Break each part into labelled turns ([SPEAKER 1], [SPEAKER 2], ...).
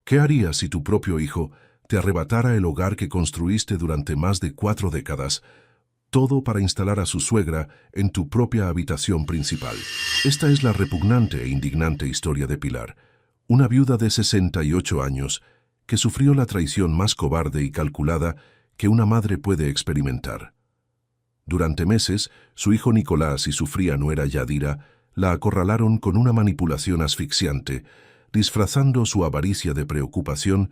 [SPEAKER 1] ¿Qué harías si tu propio hijo te arrebatara el hogar que construiste durante más de 4 décadas, todo para instalar a su suegra en tu propia habitación principal? Esta es la repugnante e indignante historia de Pilar, una viuda de 68 años que sufrió la traición más cobarde y calculada que una madre puede experimentar. Durante meses, su hijo Nicolás y su fría nuera Yadira la acorralaron con una manipulación asfixiante, disfrazando su avaricia de preocupación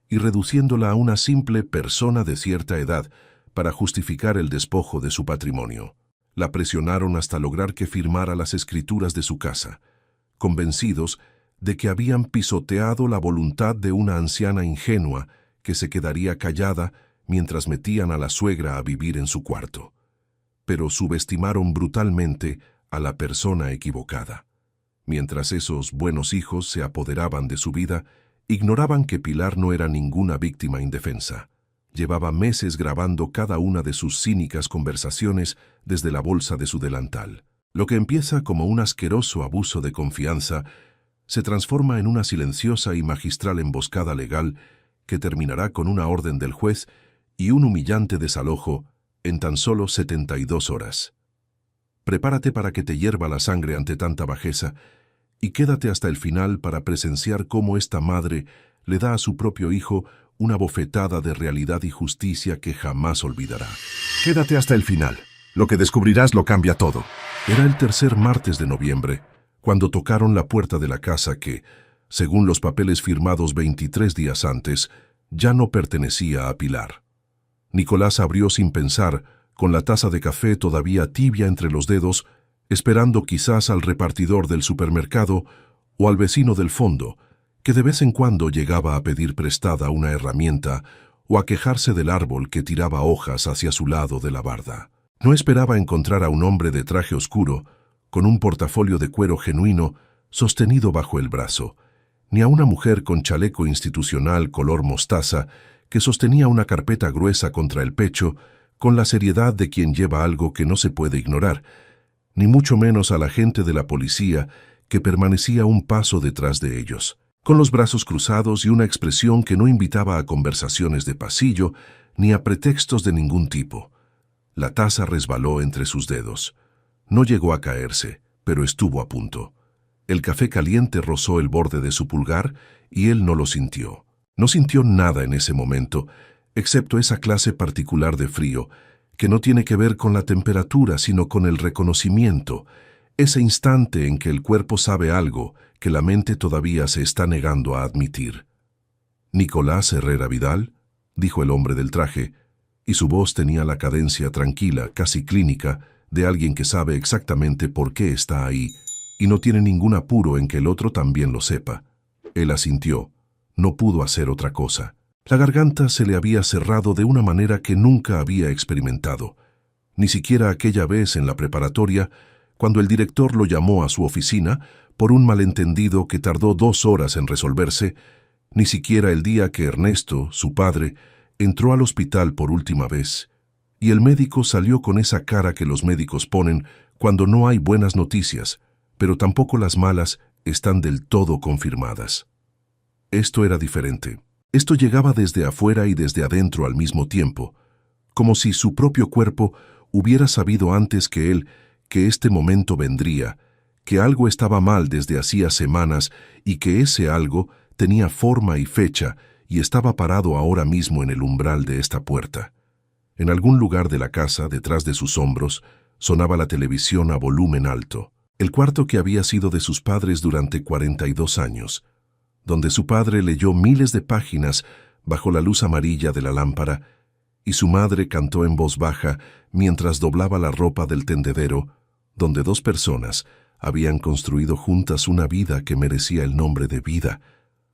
[SPEAKER 1] y reduciéndola a una simple persona de cierta edad para justificar el despojo de su patrimonio. La presionaron hasta lograr que firmara las escrituras de su casa, convencidos de que habían pisoteado la voluntad de una anciana ingenua que se quedaría callada mientras metían a la suegra a vivir en su cuarto. Pero subestimaron brutalmente a la persona equivocada. Mientras esos buenos hijos se apoderaban de su vida, ignoraban que Pilar no era ninguna víctima indefensa. Llevaba meses grabando cada una de sus cínicas conversaciones desde la bolsa de su delantal. Lo que empieza como un asqueroso abuso de confianza se transforma en una silenciosa y magistral emboscada legal que terminará con una orden del juez y un humillante desalojo en tan solo 72 horas. Prepárate para que te hierva la sangre ante tanta bajeza y quédate hasta el final para presenciar cómo esta madre le da a su propio hijo una bofetada de realidad y justicia que jamás olvidará. Quédate hasta el final. Lo que descubrirás lo cambia todo. Era el tercer martes de noviembre, cuando tocaron la puerta de la casa que, según los papeles firmados 23 días antes, ya no pertenecía a Pilar. Nicolás abrió sin pensar, con la taza de café todavía tibia entre los dedos, esperando quizás al repartidor del supermercado o al vecino del fondo, que de vez en cuando llegaba a pedir prestada una herramienta o a quejarse del árbol que tiraba hojas hacia su lado de la barda. No esperaba encontrar a un hombre de traje oscuro, con un portafolio de cuero genuino sostenido bajo el brazo, ni a una mujer con chaleco institucional color mostaza que sostenía una carpeta gruesa contra el pecho con la seriedad de quien lleva algo que no se puede ignorar, ni mucho menos a la gente de la policía que permanecía un paso detrás de ellos, con los brazos cruzados y una expresión que no invitaba a conversaciones de pasillo ni a pretextos de ningún tipo. La taza resbaló entre sus dedos. No llegó a caerse, pero estuvo a punto. El café caliente rozó el borde de su pulgar y él no lo sintió. No sintió nada en ese momento, excepto esa clase particular de frío, que no tiene que ver con la temperatura, sino con el reconocimiento, ese instante en que el cuerpo sabe algo que la mente todavía se está negando a admitir. «Nicolás Herrera Vidal», dijo el hombre del traje, y su voz tenía la cadencia tranquila, casi clínica, de alguien que sabe exactamente por qué está ahí y no tiene ningún apuro en que el otro también lo sepa. Él asintió. No pudo hacer otra cosa. La garganta se le había cerrado de una manera que nunca había experimentado. Ni siquiera aquella vez en la preparatoria, cuando el director lo llamó a su oficina por un malentendido que tardó 2 horas en resolverse, ni siquiera el día que Ernesto, su padre, entró al hospital por última vez, y el médico salió con esa cara que los médicos ponen cuando no hay buenas noticias, pero tampoco las malas están del todo confirmadas. Esto era diferente. Esto llegaba desde afuera y desde adentro al mismo tiempo, como si su propio cuerpo hubiera sabido antes que él que este momento vendría, que algo estaba mal desde hacía semanas y que ese algo tenía forma y fecha y estaba parado ahora mismo en el umbral de esta puerta. En algún lugar de la casa, detrás de sus hombros, sonaba la televisión a volumen alto, el cuarto que había sido de sus padres durante 42 años, donde su padre leyó miles de páginas bajo la luz amarilla de la lámpara y su madre cantó en voz baja mientras doblaba la ropa del tendedero, donde 2 personas habían construido juntas una vida que merecía el nombre de vida.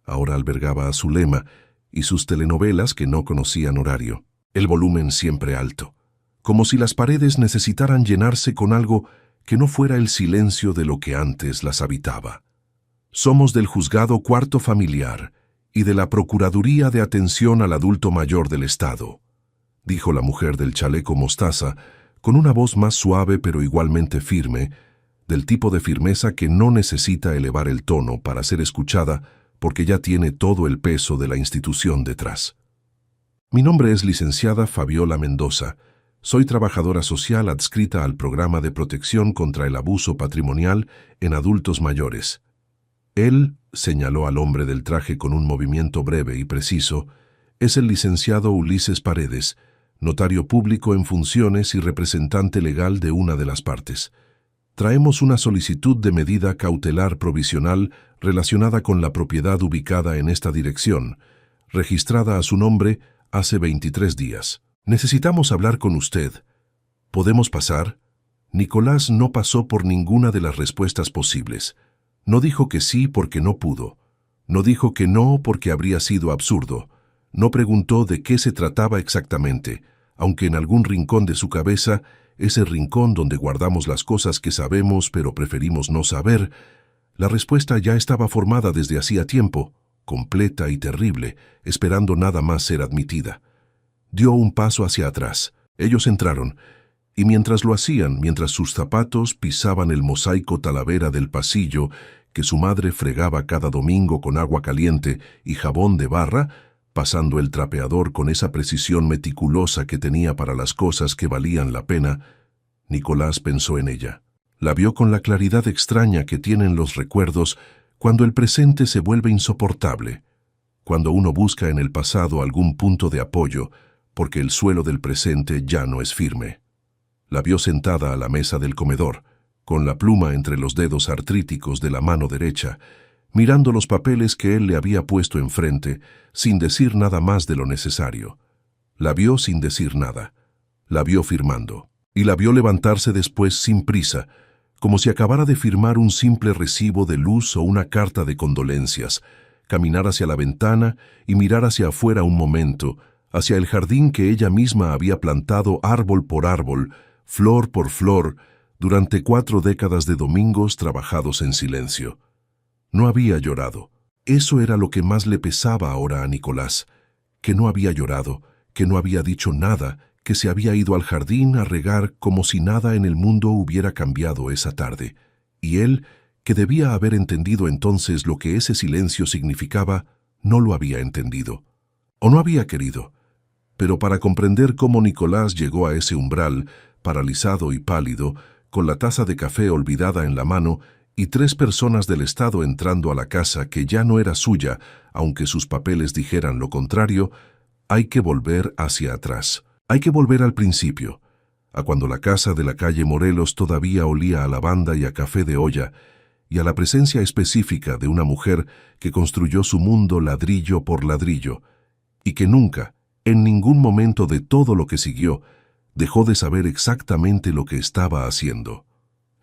[SPEAKER 1] Ahora albergaba a Zulema y sus telenovelas que no conocían horario, el volumen siempre alto, como si las paredes necesitaran llenarse con algo que no fuera el silencio de lo que antes las habitaba. Somos del Juzgado Cuarto Familiar y de la Procuraduría de Atención al Adulto Mayor del Estado, dijo la mujer del chaleco mostaza, con una voz más suave pero igualmente firme, del tipo de firmeza que no necesita elevar el tono para ser escuchada porque ya tiene todo el peso de la institución detrás. Mi nombre es licenciada Fabiola Mendoza. Soy trabajadora social adscrita al Programa de Protección contra el Abuso Patrimonial en Adultos Mayores. Él, señaló al hombre del traje con un movimiento breve y preciso, es el licenciado Ulises Paredes, notario público en funciones y representante legal de una de las partes. Traemos una solicitud de medida cautelar provisional relacionada con la propiedad ubicada en esta dirección, registrada a su nombre hace 23 días. Necesitamos hablar con usted. ¿Podemos pasar? Nicolás no pasó por ninguna de las respuestas posibles. No dijo que sí porque no pudo. No dijo que no porque habría sido absurdo. No preguntó de qué se trataba exactamente, aunque en algún rincón de su cabeza, ese rincón donde guardamos las cosas que sabemos pero preferimos no saber, la respuesta ya estaba formada desde hacía tiempo, completa y terrible, esperando nada más ser admitida. Dio un paso hacia atrás. Ellos entraron, y mientras lo hacían, mientras sus zapatos pisaban el mosaico talavera del pasillo que su madre fregaba cada domingo con agua caliente y jabón de barra, pasando el trapeador con esa precisión meticulosa que tenía para las cosas que valían la pena, Nicolás pensó en ella. La vio con la claridad extraña que tienen los recuerdos cuando el presente se vuelve insoportable, cuando uno busca en el pasado algún punto de apoyo, porque el suelo del presente ya no es firme. La vio sentada a la mesa del comedor, con la pluma entre los dedos artríticos de la mano derecha, mirando los papeles que él le había puesto enfrente, sin decir nada más de lo necesario. La vio sin decir nada. La vio firmando. Y la vio levantarse después sin prisa, como si acabara de firmar un simple recibo de luz o una carta de condolencias, caminar hacia la ventana y mirar hacia afuera un momento, hacia el jardín que ella misma había plantado árbol por árbol, flor por flor, durante 4 décadas de domingos trabajados en silencio. No había llorado. Eso era lo que más le pesaba ahora a Nicolás, que no había llorado, que no había dicho nada, que se había ido al jardín a regar como si nada en el mundo hubiera cambiado esa tarde. Y él, que debía haber entendido entonces lo que ese silencio significaba, no lo había entendido. O no había querido. Pero para comprender cómo Nicolás llegó a ese umbral, paralizado y pálido, con la taza de café olvidada en la mano y 3 personas del Estado entrando a la casa que ya no era suya, aunque sus papeles dijeran lo contrario, hay que volver hacia atrás. Hay que volver al principio, a cuando la casa de la calle Morelos todavía olía a lavanda y a café de olla, y a la presencia específica de una mujer que construyó su mundo ladrillo por ladrillo, y que nunca, en ningún momento de todo lo que siguió, dejó de saber exactamente lo que estaba haciendo.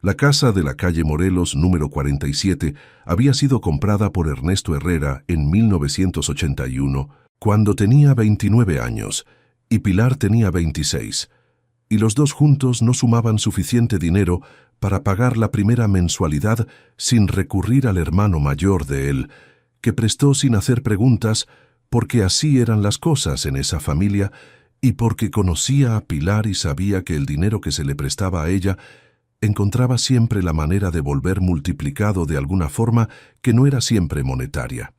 [SPEAKER 1] La casa de la calle Morelos, número 47, había sido comprada por Ernesto Herrera en 1981, cuando tenía 29 años, y Pilar tenía 26, y los dos juntos no sumaban suficiente dinero para pagar la primera mensualidad sin recurrir al hermano mayor de él, que prestó sin hacer preguntas porque así eran las cosas en esa familia y porque conocía a Pilar y sabía que el dinero que se le prestaba a ella encontraba siempre la manera de volver multiplicado de alguna forma que no era siempre monetaria.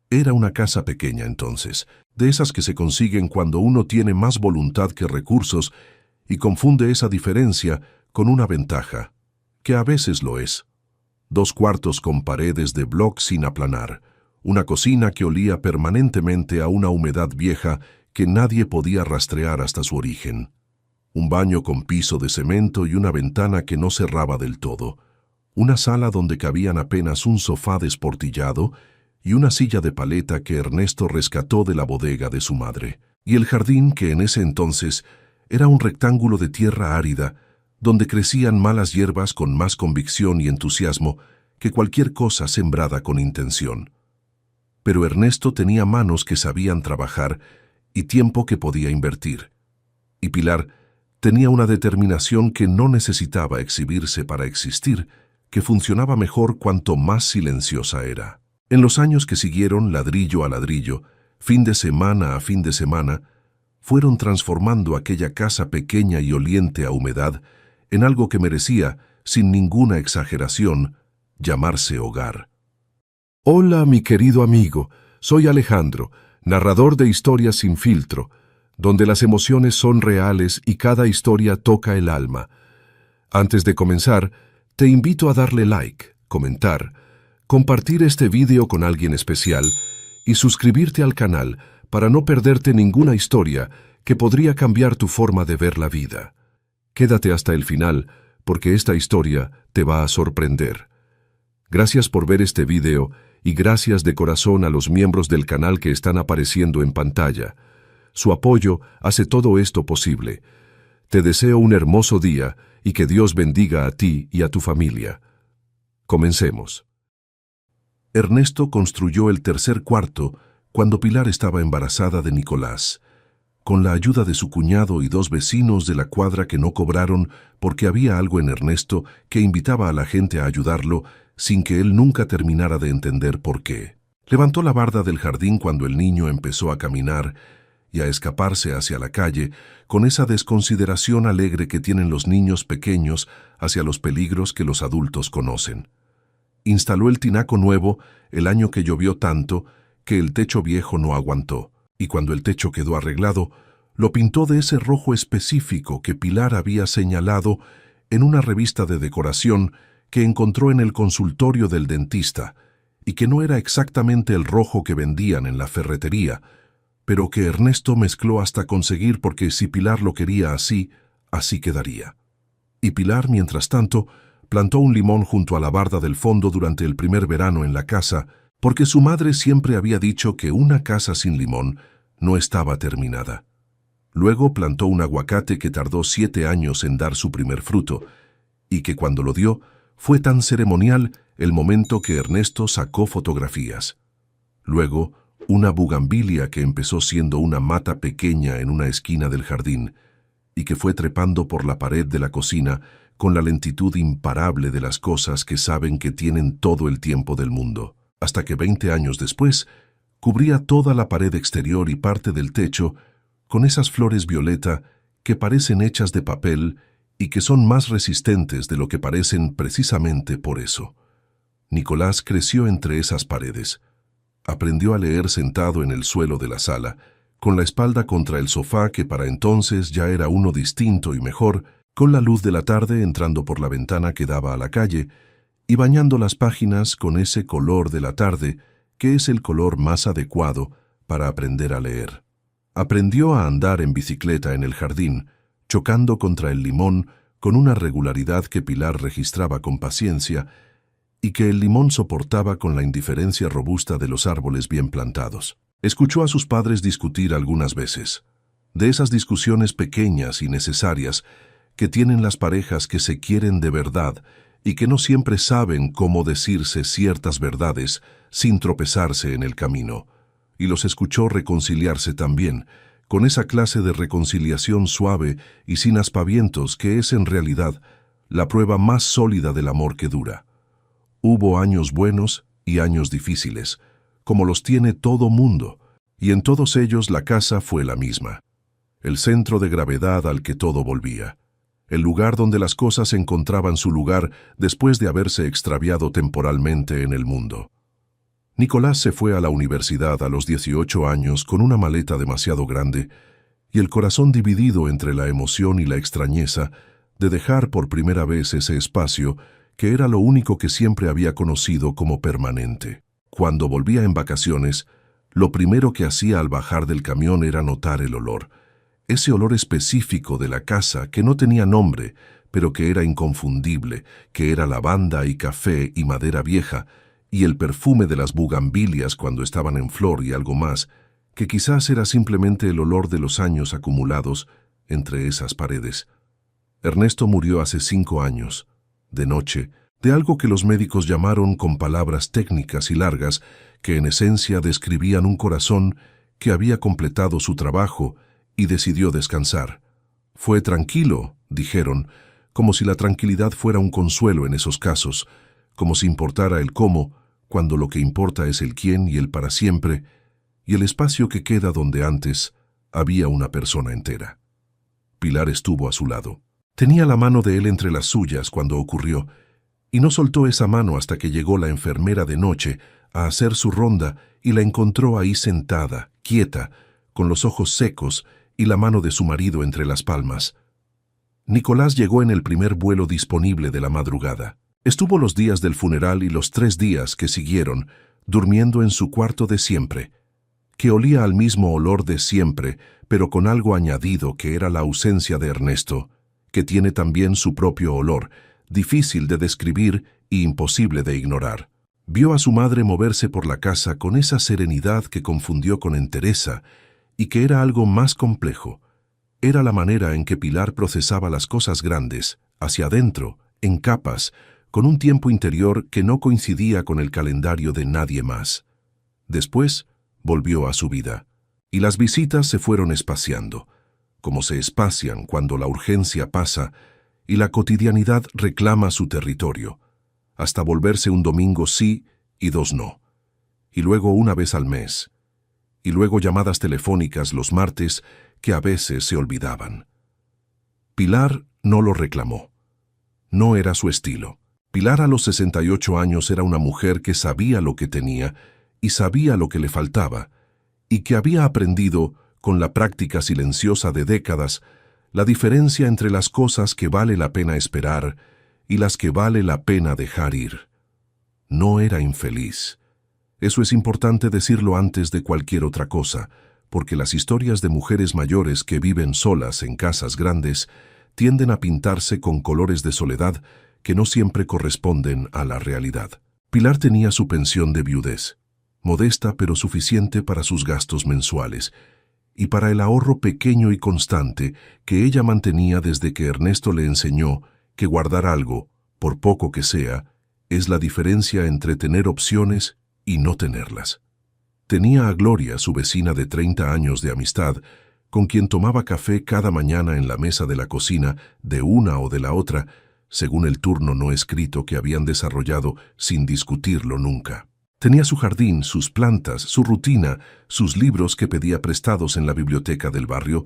[SPEAKER 1] Era una casa pequeña entonces, de esas que se consiguen cuando uno tiene más voluntad que recursos y confunde esa diferencia con una ventaja, que a veces lo es. 2 cuartos con paredes de bloc sin aplanar, una cocina que olía permanentemente a una humedad vieja que nadie podía rastrear hasta su origen. Un baño con piso de cemento y una ventana que no cerraba del todo. Una sala donde cabían apenas un sofá desportillado y una silla de paleta que Ernesto rescató de la bodega de su madre. Y el jardín que en ese entonces era un rectángulo de tierra árida, donde crecían malas hierbas con más convicción y entusiasmo que cualquier cosa sembrada con intención. Pero Ernesto tenía manos que sabían trabajar y tiempo que podía invertir. Y Pilar tenía una determinación que no necesitaba exhibirse para existir, que funcionaba mejor cuanto más silenciosa era. En los años que siguieron, ladrillo a ladrillo, fin de semana a fin de semana, fueron transformando aquella casa pequeña y oliente a humedad en algo que merecía, sin ninguna exageración, llamarse hogar. Hola, mi querido amigo. Soy Alejandro, narrador de Historias sin filtro, donde las emociones son reales y cada historia toca el alma. Antes de comenzar, te invito a darle like, comentar, compartir este video con alguien especial y suscribirte al canal para no perderte ninguna historia que podría cambiar tu forma de ver la vida. Quédate hasta el final, porque esta historia te va a sorprender. Gracias por ver este video y gracias de corazón a los miembros del canal que están apareciendo en pantalla. Su apoyo hace todo esto posible. Te deseo un hermoso día y que Dios bendiga a ti y a tu familia. Comencemos. Ernesto construyó el tercer cuarto cuando Pilar estaba embarazada de Nicolás. Con la ayuda de su cuñado y 2 vecinos de la cuadra que no cobraron porque había algo en Ernesto que invitaba a la gente a ayudarlo sin que él nunca terminara de entender por qué. Levantó la barda del jardín cuando el niño empezó a caminar y a escaparse hacia la calle con esa desconsideración alegre que tienen los niños pequeños hacia los peligros que los adultos conocen. Instaló el tinaco nuevo el año que llovió tanto que el techo viejo no aguantó, y cuando el techo quedó arreglado, lo pintó de ese rojo específico que Pilar había señalado en una revista de decoración que encontró en el consultorio del dentista, y que no era exactamente el rojo que vendían en la ferretería, pero que Ernesto mezcló hasta conseguir porque si Pilar lo quería así, así quedaría. Y Pilar, mientras tanto, plantó un limón junto a la barda del fondo durante el primer verano en la casa, porque su madre siempre había dicho que una casa sin limón no estaba terminada. Luego plantó un aguacate que tardó 7 años en dar su primer fruto, y que cuando lo dio, fue tan ceremonial el momento que Ernesto sacó fotografías. Luego, una bugambilia que empezó siendo una mata pequeña en una esquina del jardín, y que fue trepando por la pared de la cocina con la lentitud imparable de las cosas que saben que tienen todo el tiempo del mundo, hasta que 20 años después, cubría toda la pared exterior y parte del techo con esas flores violeta que parecen hechas de papel y que son más resistentes de lo que parecen precisamente por eso. Nicolás creció entre esas paredes. Aprendió a leer sentado en el suelo de la sala, con la espalda contra el sofá que para entonces ya era uno distinto y mejor, con la luz de la tarde entrando por la ventana que daba a la calle y bañando las páginas con ese color de la tarde que es el color más adecuado para aprender a leer. Aprendió a andar en bicicleta en el jardín, chocando contra el limón con una regularidad que Pilar registraba con paciencia y que el limón soportaba con la indiferencia robusta de los árboles bien plantados. Escuchó a sus padres discutir algunas veces, de esas discusiones pequeñas y necesarias que tienen las parejas que se quieren de verdad y que no siempre saben cómo decirse ciertas verdades sin tropezarse en el camino. Y los escuchó reconciliarse también, con esa clase de reconciliación suave y sin aspavientos que es en realidad la prueba más sólida del amor que dura. Hubo años buenos y años difíciles, como los tiene todo mundo, y en todos ellos la casa fue la misma, el centro de gravedad al que todo volvía, el lugar donde las cosas encontraban su lugar después de haberse extraviado temporalmente en el mundo. Nicolás se fue a la universidad a los 18 años con una maleta demasiado grande y el corazón dividido entre la emoción y la extrañeza de dejar por primera vez ese espacio que era lo único que siempre había conocido como permanente. Cuando volvía en vacaciones, lo primero que hacía al bajar del camión era notar el olor, ese olor específico de la casa que no tenía nombre, pero que era inconfundible, que era lavanda y café y madera vieja, y el perfume de las bugambilias cuando estaban en flor y algo más, que quizás era simplemente el olor de los años acumulados entre esas paredes. Ernesto murió hace 5 años, de noche, de algo que los médicos llamaron con palabras técnicas y largas, que en esencia describían un corazón que había completado su trabajo y decidió descansar. Fue tranquilo, dijeron, como si la tranquilidad fuera un consuelo en esos casos, como si importara el cómo, cuando lo que importa es el quién y el para siempre, y el espacio que queda donde antes había una persona entera. Pilar estuvo a su lado. Tenía la mano de él entre las suyas cuando ocurrió, y no soltó esa mano hasta que llegó la enfermera de noche a hacer su ronda y la encontró ahí sentada, quieta, con los ojos secos y la mano de su marido entre las palmas. Nicolás llegó en el primer vuelo disponible de la madrugada. Estuvo los días del funeral y los 3 días que siguieron, durmiendo en su cuarto de siempre, que olía al mismo olor de siempre, pero con algo añadido que era la ausencia de Ernesto, que tiene también su propio olor, difícil de describir y imposible de ignorar. Vio a su madre moverse por la casa con esa serenidad que confundió con entereza y que era algo más complejo. Era la manera en que Pilar procesaba las cosas grandes, hacia adentro, en capas, con un tiempo interior que no coincidía con el calendario de nadie más. Después, volvió a su vida, y las visitas se fueron espaciando, como se espacian cuando la urgencia pasa y la cotidianidad reclama su territorio, hasta volverse un domingo sí y 2 no, y luego una vez al mes, y luego llamadas telefónicas los martes que a veces se olvidaban. Pilar no lo reclamó. No era su estilo. Pilar a los 68 años era una mujer que sabía lo que tenía y sabía lo que le faltaba, y que había aprendido, con la práctica silenciosa de décadas, la diferencia entre las cosas que vale la pena esperar y las que vale la pena dejar ir. No era infeliz. Eso es importante decirlo antes de cualquier otra cosa, porque las historias de mujeres mayores que viven solas en casas grandes tienden a pintarse con colores de soledad que no siempre corresponden a la realidad. Pilar tenía su pensión de viudez, modesta pero suficiente para sus gastos mensuales, y para el ahorro pequeño y constante que ella mantenía desde que Ernesto le enseñó que guardar algo, por poco que sea, es la diferencia entre tener opciones y no tenerlas. Tenía a Gloria, su vecina de 30 años de amistad, con quien tomaba café cada mañana en la mesa de la cocina de una o de la otra, según el turno no escrito que habían desarrollado sin discutirlo nunca. Tenía su jardín, sus plantas, su rutina, sus libros que pedía prestados en la biblioteca del barrio,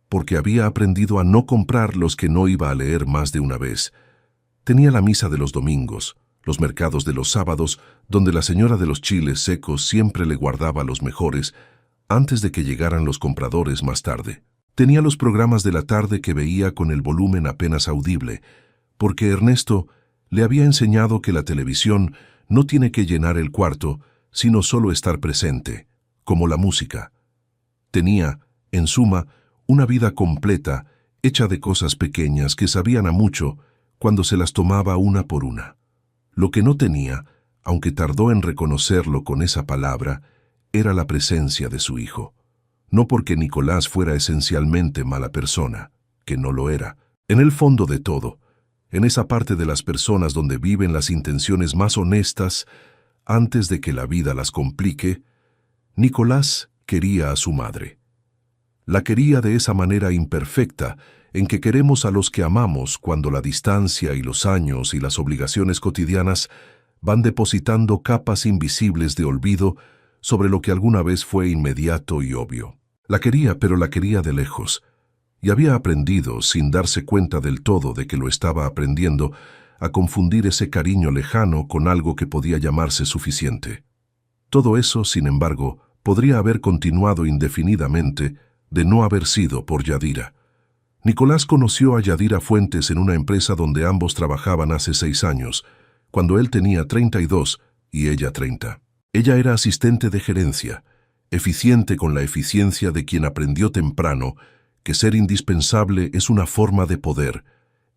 [SPEAKER 1] porque había aprendido a no comprar los que no iba a leer más de una vez. Tenía la misa de los domingos, los mercados de los sábados, donde la señora de los chiles secos siempre le guardaba los mejores, antes de que llegaran los compradores más tarde. Tenía los programas de la tarde que veía con el volumen apenas audible, porque Ernesto le había enseñado que la televisión no tiene que llenar el cuarto, sino solo estar presente, como la música. Tenía, en suma, una vida completa, hecha de cosas pequeñas que sabían a mucho cuando se las tomaba una por una. Lo que no tenía, aunque tardó en reconocerlo con esa palabra, era la presencia de su hijo. No porque Nicolás fuera esencialmente mala persona, que no lo era. En el fondo de todo, en esa parte de las personas donde viven las intenciones más honestas, antes de que la vida las complique, Nicolás quería a su madre. La quería de esa manera imperfecta en que queremos a los que amamos cuando la distancia y los años y las obligaciones cotidianas van depositando capas invisibles de olvido sobre lo que alguna vez fue inmediato y obvio. La quería, pero la quería de lejos, y había aprendido, sin darse cuenta del todo de que lo estaba aprendiendo, a confundir ese cariño lejano con algo que podía llamarse suficiente. Todo eso, sin embargo, podría haber continuado indefinidamente de no haber sido por Yadira. Nicolás conoció a Yadira Fuentes en una empresa donde ambos trabajaban hace 6 años, cuando él tenía 32 y ella 30. Ella era asistente de gerencia, eficiente con la eficiencia de quien aprendió temprano que ser indispensable es una forma de poder,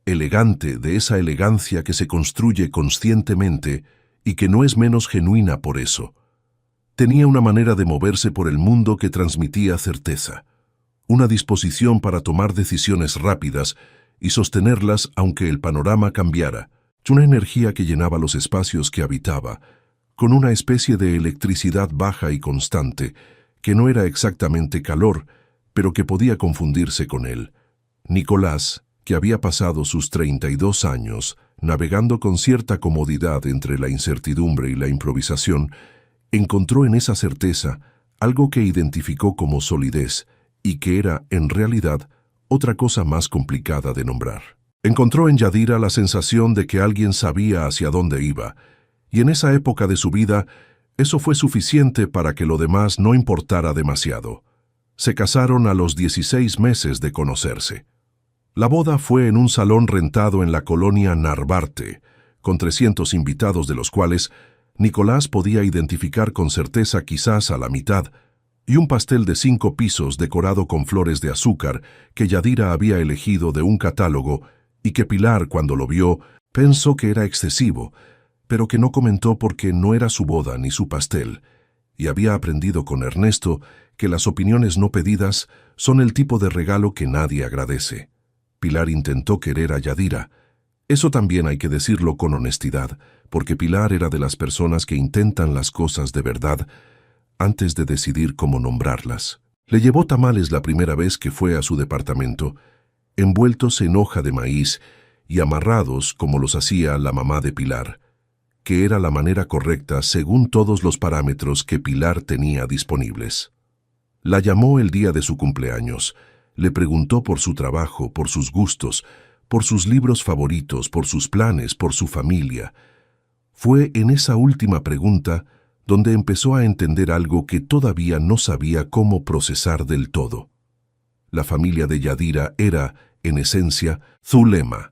[SPEAKER 1] elegante de esa elegancia que se construye conscientemente y que no es menos genuina por eso. Tenía una manera de moverse por el mundo que transmitía certeza, una disposición para tomar decisiones rápidas y sostenerlas aunque el panorama cambiara, una energía que llenaba los espacios que habitaba, con una especie de electricidad baja y constante, que no era exactamente calor, pero que podía confundirse con él. Nicolás, que había pasado sus 32 años navegando con cierta comodidad entre la incertidumbre y la improvisación, encontró en esa certeza algo que identificó como solidez y que era, en realidad, otra cosa más complicada de nombrar. Encontró en Yadira la sensación de que alguien sabía hacia dónde iba, y en esa época de su vida Eso fue suficiente para que lo demás no importara demasiado. Se casaron a los 16 meses de conocerse. La boda fue en un salón rentado en la colonia Narvarte, con 300 invitados de los cuales Nicolás podía identificar con certeza quizás a la mitad, y un pastel de 5 pisos decorado con flores de azúcar que Yadira había elegido de un catálogo y que Pilar, cuando lo vio, pensó que era excesivo, pero que no comentó porque no era su boda ni su pastel, y había aprendido con Ernesto que las opiniones no pedidas son el tipo de regalo que nadie agradece. Pilar intentó querer a Yadira. Eso también hay que decirlo con honestidad, porque Pilar era de las personas que intentan las cosas de verdad antes de decidir cómo nombrarlas. Le llevó tamales la primera vez que fue a su departamento, envueltos en hoja de maíz y amarrados como los hacía la mamá de Pilar, que era la manera correcta según todos los parámetros que Pilar tenía disponibles. La llamó el día de su cumpleaños, le preguntó por su trabajo, por sus gustos, por sus libros favoritos, por sus planes, por su familia. Fue en esa última pregunta donde empezó a entender algo que todavía no sabía cómo procesar del todo. La familia de Yadira era, en esencia, Zulema,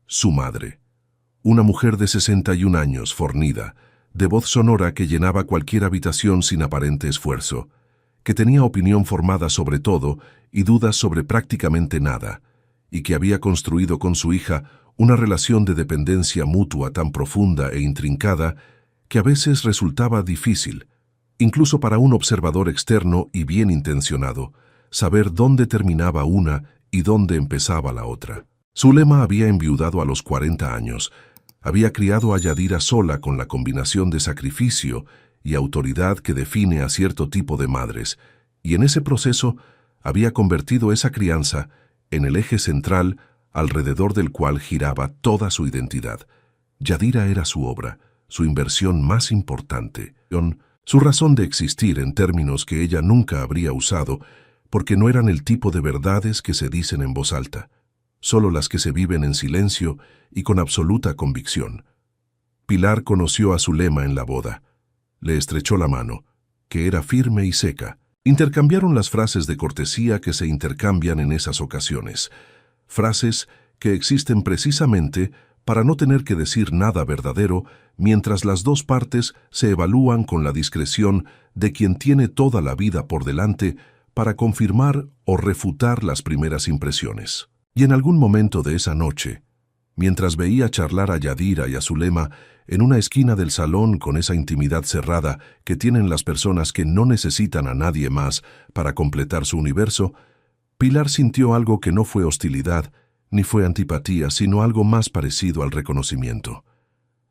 [SPEAKER 1] su madre. Una mujer de 61 años, fornida, de voz sonora que llenaba cualquier habitación sin aparente esfuerzo, que tenía opinión formada sobre todo y dudas sobre prácticamente nada, y que había construido con su hija una relación de dependencia mutua tan profunda e intrincada que a veces resultaba difícil, incluso para un observador externo y bien intencionado, saber dónde terminaba una y dónde empezaba la otra. Zulema había enviudado a los 40 años, había criado a Yadira sola con la combinación de sacrificio y autoridad que define a cierto tipo de madres, y en ese proceso había convertido esa crianza en el eje central alrededor del cual giraba toda su identidad. Yadira era su obra, su inversión más importante, su razón de existir en términos que ella nunca habría usado, porque no eran el tipo de verdades que se dicen en voz alta, solo las que se viven en silencio y con absoluta convicción. Pilar conoció a Zulema en la boda. Le estrechó la mano, que era firme y seca. Intercambiaron las frases de cortesía que se intercambian en esas ocasiones, frases que existen precisamente para no tener que decir nada verdadero mientras las dos partes se evalúan con la discreción de quien tiene toda la vida por delante para confirmar o refutar las primeras impresiones. Y en algún momento de esa noche, mientras veía charlar a Yadira y a Zulema en una esquina del salón con esa intimidad cerrada que tienen las personas que no necesitan a nadie más para completar su universo, Pilar sintió algo que no fue hostilidad ni fue antipatía, sino algo más parecido al reconocimiento.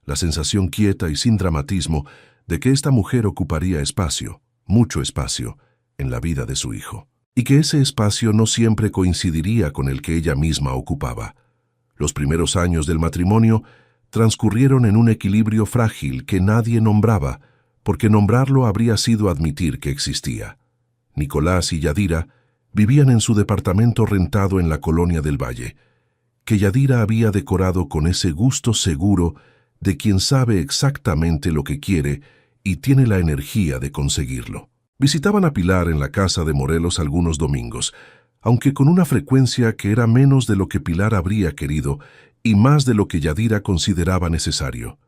[SPEAKER 1] La sensación quieta y sin dramatismo de que esta mujer ocuparía espacio, mucho espacio, en la vida de su hijo, y que ese espacio no siempre coincidiría con el que ella misma ocupaba. Los primeros años del matrimonio transcurrieron en un equilibrio frágil que nadie nombraba, porque nombrarlo habría sido admitir que existía. Nicolás y Yadira vivían en su departamento rentado en la colonia del Valle, que Yadira había decorado con ese gusto seguro de quien sabe exactamente lo que quiere y tiene la energía de conseguirlo. Visitaban a Pilar en la casa de Morelos algunos domingos, aunque con una frecuencia que era menos de lo que Pilar habría querido y más de lo que Yadira consideraba necesario.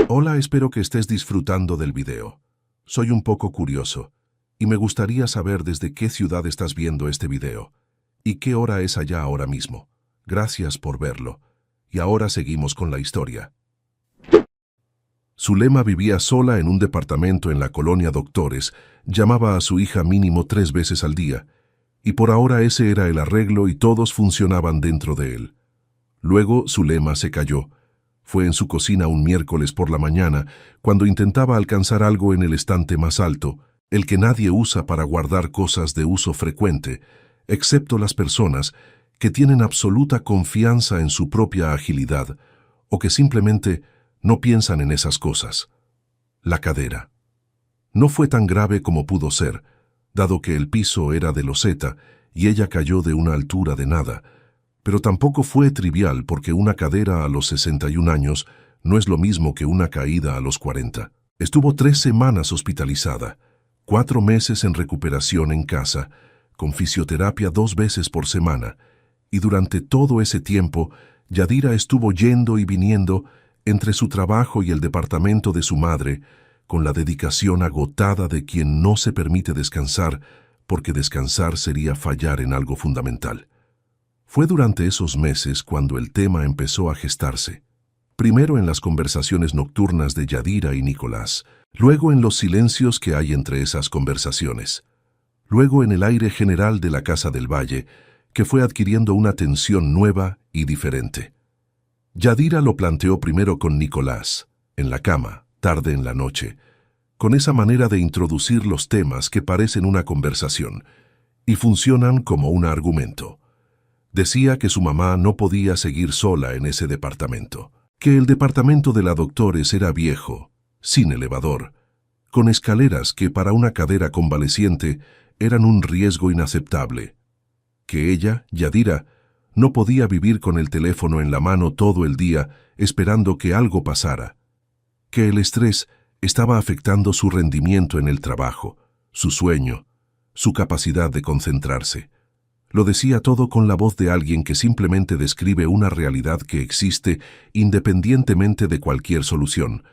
[SPEAKER 1] Hola, espero que estés disfrutando del video. Soy un poco curioso, y me gustaría saber desde qué ciudad estás viendo este video, y qué hora es allá ahora mismo. Gracias por verlo. Y ahora seguimos con la historia. Zulema vivía sola en un departamento en la colonia Doctores, llamaba a su hija mínimo 3 veces al día, y por ahora ese era el arreglo y todos funcionaban dentro de él. Luego Zulema se cayó. Fue en su cocina un miércoles por la mañana, cuando intentaba alcanzar algo en el estante más alto, el que nadie usa para guardar cosas de uso frecuente, excepto las personas que tienen absoluta confianza en su propia agilidad o que simplemente no piensan en esas cosas. La cadera. No fue tan grave como pudo ser, dado que el piso era de loseta y ella cayó de una altura de nada, pero tampoco fue trivial porque una cadera a los 61 años no es lo mismo que una caída a los 40. Estuvo 3 semanas hospitalizada, 4 meses en recuperación en casa, con fisioterapia 2 veces por semana, y durante todo ese tiempo, Yadira estuvo yendo y viniendo entre su trabajo y el departamento de su madre, con la dedicación agotada de quien no se permite descansar, porque descansar sería fallar en algo fundamental. Fue durante esos meses cuando el tema empezó a gestarse. Primero en las conversaciones nocturnas de Yadira y Nicolás, luego en los silencios que hay entre esas conversaciones, luego en el aire general de la Casa del Valle, que fue adquiriendo una tensión nueva y diferente. Yadira lo planteó primero con Nicolás, en la cama, tarde en la noche, con esa manera de introducir los temas que parecen una conversación y funcionan como un argumento. Decía que su mamá no podía seguir sola en ese departamento, que el departamento de la Doctores era viejo, sin elevador, con escaleras que para una cadera convaleciente eran un riesgo inaceptable, que ella, Yadira, no podía vivir con el teléfono en la mano todo el día esperando que algo pasara, que el estrés estaba afectando su rendimiento en el trabajo, su sueño, su capacidad de concentrarse. Lo decía todo con la voz de alguien que simplemente describe una realidad que existe independientemente de cualquier solución,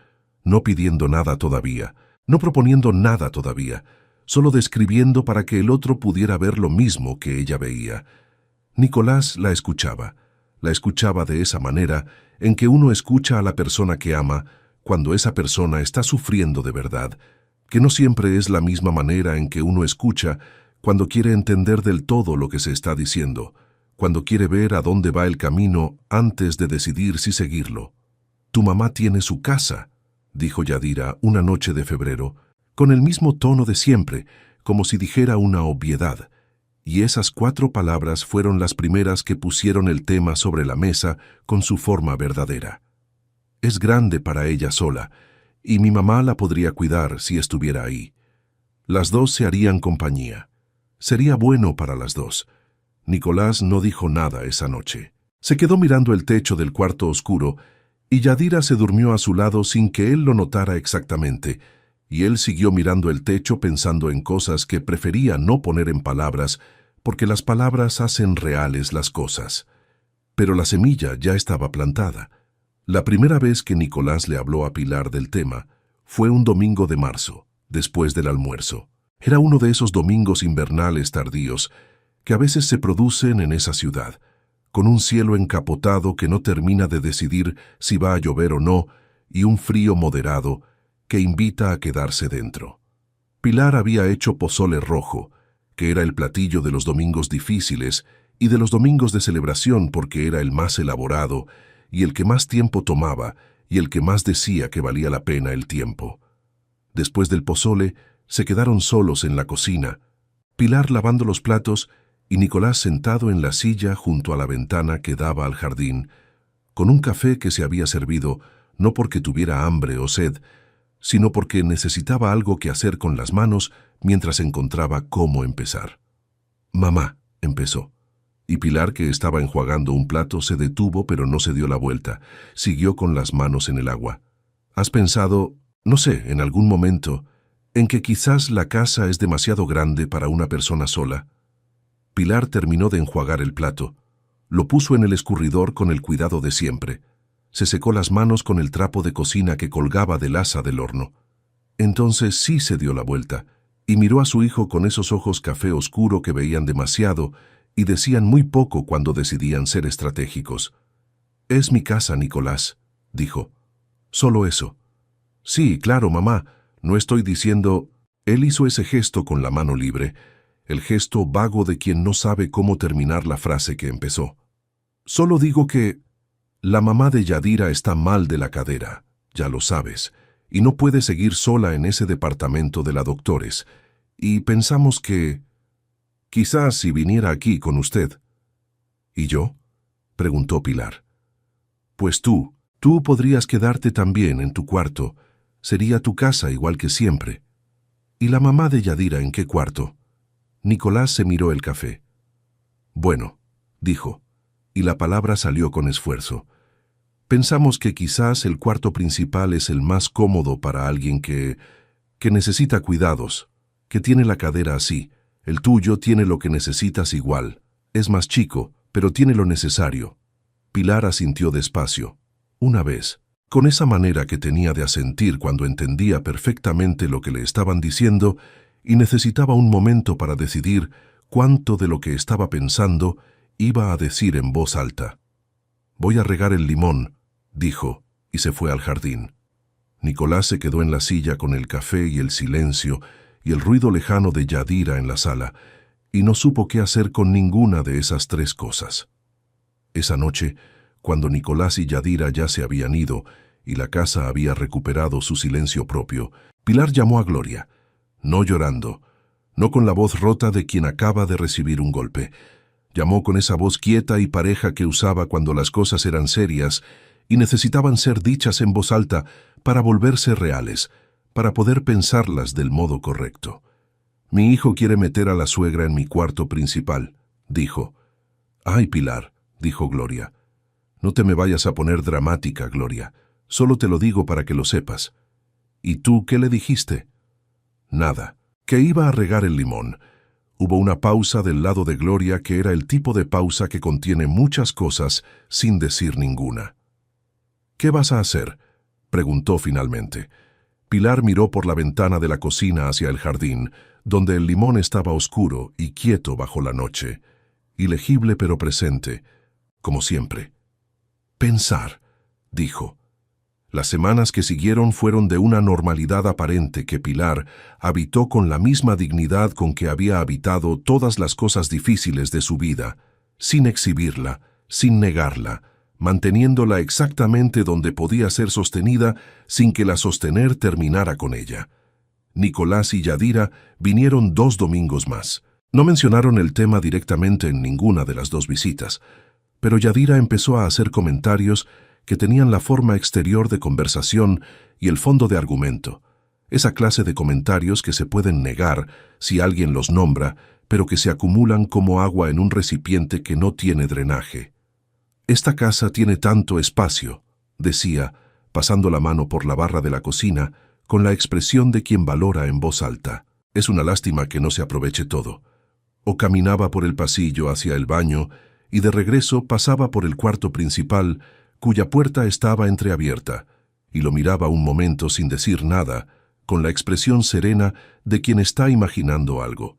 [SPEAKER 1] no pidiendo nada todavía, no proponiendo nada todavía, solo describiendo para que el otro pudiera ver lo mismo que ella veía. Nicolás la escuchaba de esa manera en que uno escucha a la persona que ama cuando esa persona está sufriendo de verdad, que no siempre es la misma manera en que uno escucha cuando quiere entender del todo lo que se está diciendo, cuando quiere ver a dónde va el camino antes de decidir si seguirlo. «Tu mamá tiene su casa», dijo Yadira una noche de febrero, con el mismo tono de siempre, como si dijera una obviedad, y esas 4 palabras fueron las primeras que pusieron el tema sobre la mesa con su forma verdadera. Es grande para ella sola, y mi mamá la podría cuidar si estuviera ahí. Las dos se harían compañía. Sería bueno para las dos. Nicolás no dijo nada esa noche. Se quedó mirando el techo del cuarto oscuro, y Yadira se durmió a su lado sin que él lo notara exactamente, y él siguió mirando el techo pensando en cosas que prefería no poner en palabras, porque las palabras hacen reales las cosas. Pero la semilla ya estaba plantada. La primera vez que Nicolás le habló a Pilar del tema fue un domingo de marzo, después del almuerzo. Era uno de esos domingos invernales tardíos que a veces se producen en esa ciudad, con un cielo encapotado que no termina de decidir si va a llover o no, y un frío moderado que invita a quedarse dentro. Pilar había hecho pozole rojo, que era el platillo de los domingos difíciles y de los domingos de celebración porque era el más elaborado y el que más tiempo tomaba y el que más decía que valía la pena el tiempo. Después del pozole, se quedaron solos en la cocina, Pilar lavando los platos y Nicolás sentado en la silla junto a la ventana que daba al jardín, con un café que se había servido no porque tuviera hambre o sed, sino porque necesitaba algo que hacer con las manos mientras encontraba cómo empezar. «Mamá», empezó, y Pilar, que estaba enjuagando un plato, se detuvo pero no se dio la vuelta, siguió con las manos en el agua. «¿Has pensado, no sé, en algún momento, en que quizás la casa es demasiado grande para una persona sola?» Pilar terminó de enjuagar el plato. Lo puso en el escurridor con el cuidado de siempre. Se secó las manos con el trapo de cocina que colgaba del asa del horno. Entonces sí se dio la vuelta y miró a su hijo con esos ojos café oscuro que veían demasiado y decían muy poco cuando decidían ser estratégicos. «Es mi casa, Nicolás», dijo. «Solo eso». «Sí, claro, mamá. No estoy diciendo...» Él hizo ese gesto con la mano libre, el gesto vago de quien no sabe cómo terminar la frase que empezó. «Solo digo que la mamá de Yadira está mal de la cadera, ya lo sabes, y no puede seguir sola en ese departamento de la Doctores, y pensamos que... quizás si viniera aquí con usted». «¿Y yo?», preguntó Pilar. «Pues tú podrías quedarte también en tu cuarto. Sería tu casa igual que siempre». «¿Y la mamá de Yadira en qué cuarto?». Nicolás se miró el café. «Bueno», dijo, y la palabra salió con esfuerzo. Pensamos que quizás el cuarto principal es el más cómodo para alguien que necesita cuidados, que tiene la cadera así. El tuyo tiene lo que necesitas igual. Es más chico, pero tiene lo necesario. Pilar asintió despacio. Una vez, con esa manera que tenía de asentir cuando entendía perfectamente lo que le estaban diciendo y necesitaba un momento para decidir cuánto de lo que estaba pensando iba a decir en voz alta. «Voy a regar el limón», dijo, y se fue al jardín. Nicolás se quedó en la silla con el café y el silencio y el ruido lejano de Yadira en la sala, y no supo qué hacer con ninguna de esas tres cosas. Esa noche, cuando Nicolás y Yadira ya se habían ido y la casa había recuperado su silencio propio, Pilar llamó a Gloria, no llorando, no con la voz rota de quien acaba de recibir un golpe. Llamó con esa voz quieta y pareja que usaba cuando las cosas eran serias y necesitaban ser dichas en voz alta para volverse reales, para poder pensarlas del modo correcto. «Mi hijo quiere meter a la suegra en mi cuarto principal», dijo. «Ay, Pilar», dijo Gloria. «No te me vayas a poner dramática, Gloria. Solo te lo digo para que lo sepas». «¿Y tú qué le dijiste?» «Nada, que iba a regar el limón». Hubo una pausa del lado de Gloria que era el tipo de pausa que contiene muchas cosas sin decir ninguna. «¿Qué vas a hacer?», preguntó finalmente. Pilar miró por la ventana de la cocina hacia el jardín, donde el limón estaba oscuro y quieto bajo la noche, ilegible pero presente, como siempre. «Pensar», dijo. Las semanas que siguieron fueron de una normalidad aparente que Pilar habitó con la misma dignidad con que había habitado todas las cosas difíciles de su vida, sin exhibirla, sin negarla, manteniéndola exactamente donde podía ser sostenida sin que la sostener terminara con ella. Nicolás y Yadira vinieron 2 domingos más. No mencionaron el tema directamente en ninguna de las 2 visitas, pero Yadira empezó a hacer comentarios que tenían la forma exterior de conversación y el fondo de argumento. Esa clase de comentarios que se pueden negar si alguien los nombra, pero que se acumulan como agua en un recipiente que no tiene drenaje. «Esta casa tiene tanto espacio», decía, pasando la mano por la barra de la cocina, con la expresión de quien valora en voz alta. «Es una lástima que no se aproveche todo». O caminaba por el pasillo hacia el baño y de regreso pasaba por el cuarto principal, cuya puerta estaba entreabierta, y lo miraba un momento sin decir nada, con la expresión serena de quien está imaginando algo.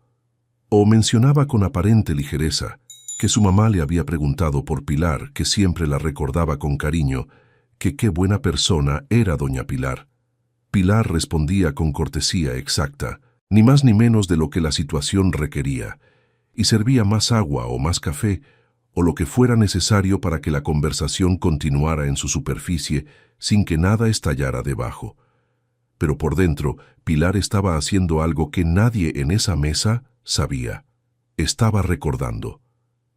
[SPEAKER 1] O mencionaba con aparente ligereza que su mamá le había preguntado por Pilar, que siempre la recordaba con cariño, que qué buena persona era doña Pilar. Pilar respondía con cortesía exacta, ni más ni menos de lo que la situación requería, y servía más agua o más café, o lo que fuera necesario para que la conversación continuara en su superficie sin que nada estallara debajo. Pero por dentro, Pilar estaba haciendo algo que nadie en esa mesa sabía. Estaba recordando,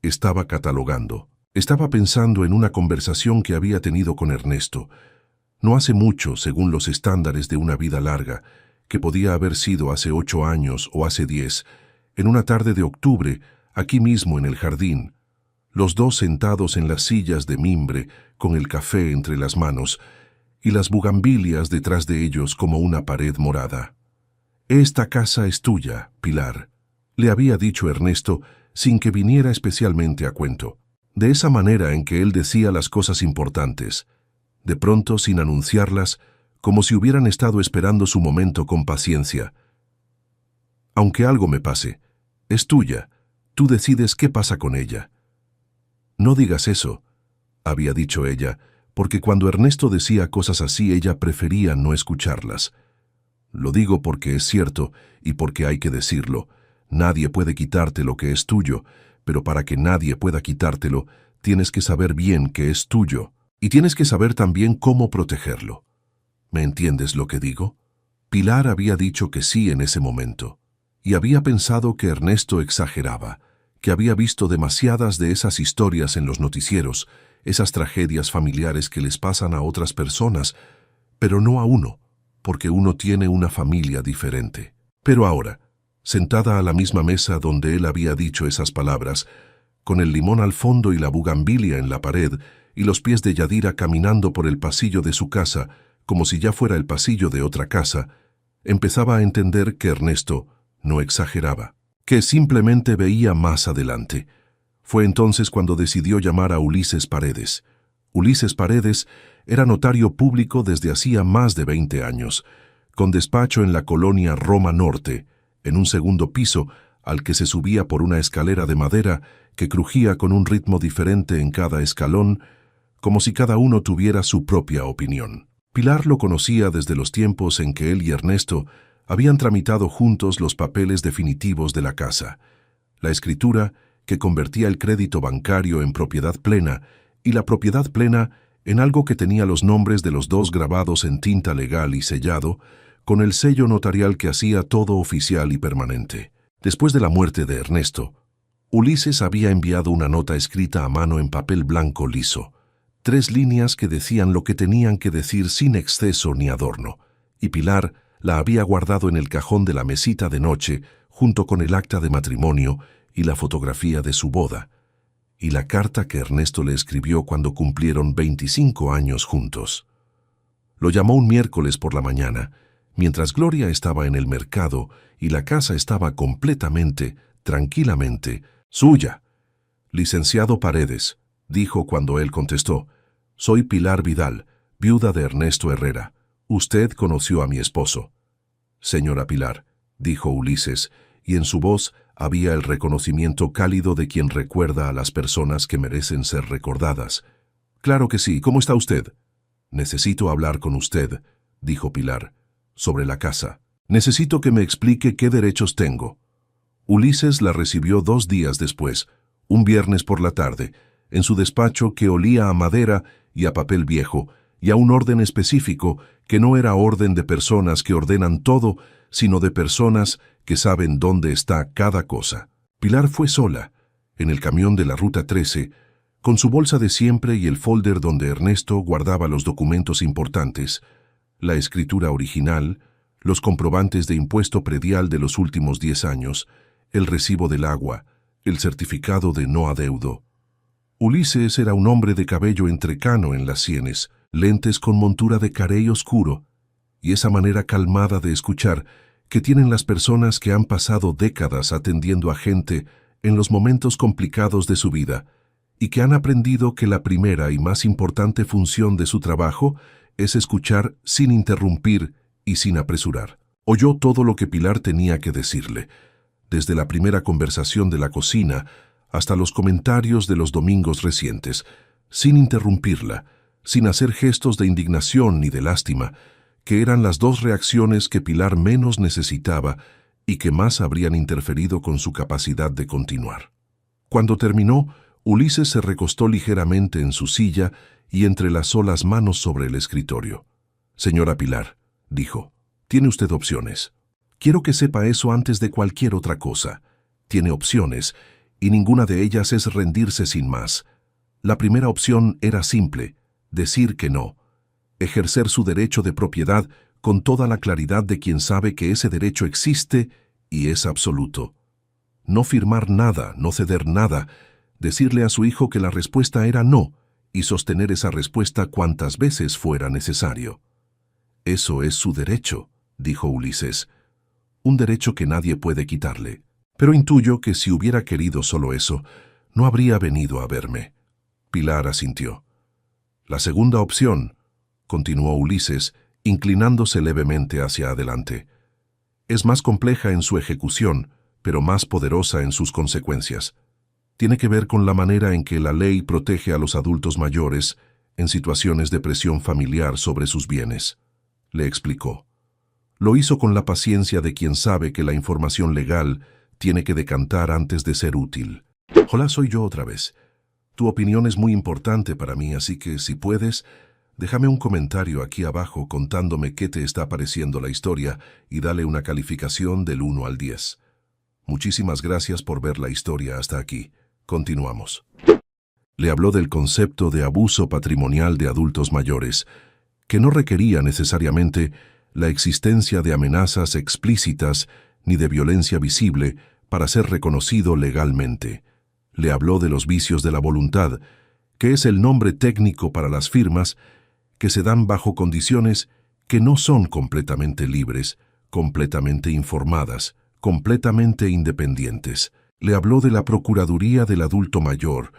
[SPEAKER 1] estaba catalogando, estaba pensando en una conversación que había tenido con Ernesto, no hace mucho, según los estándares de una vida larga, que podía haber sido hace 8 años o hace 10, en una tarde de octubre, aquí mismo en el jardín, los dos sentados en las sillas de mimbre, con el café entre las manos, y las bugambilias detrás de ellos como una pared morada. «Esta casa es tuya, Pilar», le había dicho Ernesto sin que viniera especialmente a cuento, de esa manera en que él decía las cosas importantes, de pronto sin anunciarlas, como si hubieran estado esperando su momento con paciencia. «Aunque algo me pase, es tuya, tú decides qué pasa con ella». «No digas eso», había dicho ella, porque cuando Ernesto decía cosas así ella prefería no escucharlas. «Lo digo porque es cierto y porque hay que decirlo. Nadie puede quitarte lo que es tuyo, pero para que nadie pueda quitártelo, tienes que saber bien que es tuyo, y tienes que saber también cómo protegerlo. ¿Me entiendes lo que digo?» Pilar había dicho que sí en ese momento, y había pensado que Ernesto exageraba, que había visto demasiadas de esas historias en los noticieros, esas tragedias familiares que les pasan a otras personas, pero no a uno, porque uno tiene una familia diferente. Pero ahora, sentada a la misma mesa donde él había dicho esas palabras, con el limón al fondo y la bugambilia en la pared, y los pies de Yadira caminando por el pasillo de su casa, como si ya fuera el pasillo de otra casa, empezaba a entender que Ernesto no exageraba, que simplemente veía más adelante. Fue entonces cuando decidió llamar a Ulises Paredes. Ulises Paredes era notario público desde hacía más de 20 años, con despacho en la colonia Roma Norte, en un segundo piso al que se subía por una escalera de madera que crujía con un ritmo diferente en cada escalón, como si cada uno tuviera su propia opinión. Pilar lo conocía desde los tiempos en que él y Ernesto habían tramitado juntos los papeles definitivos de la casa, la escritura que convertía el crédito bancario en propiedad plena y la propiedad plena en algo que tenía los nombres de los dos grabados en tinta legal y sellado, con el sello notarial que hacía todo oficial y permanente. Después de la muerte de Ernesto, Ulises había enviado una nota escrita a mano en papel blanco liso, 3 líneas que decían lo que tenían que decir sin exceso ni adorno, y Pilar la había guardado en el cajón de la mesita de noche junto con el acta de matrimonio y la fotografía de su boda, y la carta que Ernesto le escribió cuando cumplieron 25 años juntos. Lo llamó un miércoles por la mañana, mientras Gloria estaba en el mercado y la casa estaba completamente, tranquilamente, suya. «Licenciado Paredes», dijo cuando él contestó, «soy Pilar Vidal, viuda de Ernesto Herrera. Usted conoció a mi esposo». «Señora Pilar», dijo Ulises, y en su voz había el reconocimiento cálido de quien recuerda a las personas que merecen ser recordadas. «Claro que sí, ¿cómo está usted?» «Necesito hablar con usted», dijo Pilar, «sobre la casa. Necesito que me explique qué derechos tengo». Ulises la recibió 2 días después, un viernes por la tarde, en su despacho que olía a madera y a papel viejo, y a un orden específico que no era orden de personas que ordenan todo, sino de personas que saben dónde está cada cosa. Pilar fue sola, en el camión de la Ruta 13, con su bolsa de siempre y el folder donde Ernesto guardaba los documentos importantes, la escritura original, los comprobantes de impuesto predial de los últimos 10 años, el recibo del agua, el certificado de no adeudo. Ulises era un hombre de cabello entrecano en las sienes, lentes con montura de carey oscuro, y esa manera calmada de escuchar que tienen las personas que han pasado décadas atendiendo a gente en los momentos complicados de su vida, y que han aprendido que la primera y más importante función de su trabajo es escuchar sin interrumpir y sin apresurar. Oyó todo lo que Pilar tenía que decirle, desde la primera conversación de la cocina hasta los comentarios de los domingos recientes, sin interrumpirla, sin hacer gestos de indignación ni de lástima, que eran las 2 reacciones que Pilar menos necesitaba y que más habrían interferido con su capacidad de continuar. Cuando terminó, Ulises se recostó ligeramente en su silla y entrelazó las manos sobre el escritorio. «Señora Pilar», dijo, «tiene usted opciones. Quiero que sepa eso antes de cualquier otra cosa. Tiene opciones, y ninguna de ellas es rendirse sin más. La primera opción era simple, decir que no. Ejercer su derecho de propiedad con toda la claridad de quien sabe que ese derecho existe y es absoluto. No firmar nada, no ceder nada, decirle a su hijo que la respuesta era no, y sostener esa respuesta cuantas veces fuera necesario. Eso es su derecho», dijo Ulises. «Un derecho que nadie puede quitarle. Pero intuyo que si hubiera querido solo eso, no habría venido a verme». Pilar asintió. «La segunda opción», continuó Ulises, inclinándose levemente hacia adelante, «es más compleja en su ejecución, pero más poderosa en sus consecuencias. Tiene que ver con la manera en que la ley protege a los adultos mayores en situaciones de presión familiar sobre sus bienes», le explicó. Lo hizo con la paciencia de quien sabe que la información legal tiene que decantar antes de ser útil. «Hola, soy yo otra vez. Tu opinión es muy importante para mí, así que, si puedes, déjame un comentario aquí abajo contándome qué te está pareciendo la historia y dale una calificación del 1 al 10. Muchísimas gracias por ver la historia hasta aquí. Continuamos». Le habló del concepto de abuso patrimonial de adultos mayores, que no requería necesariamente la existencia de amenazas explícitas ni de violencia visible para ser reconocido legalmente. Le habló de los vicios de la voluntad, que es el nombre técnico para las firmas que se dan bajo condiciones que no son completamente libres, completamente informadas, completamente independientes. Le habló de la Procuraduría del Adulto Mayor,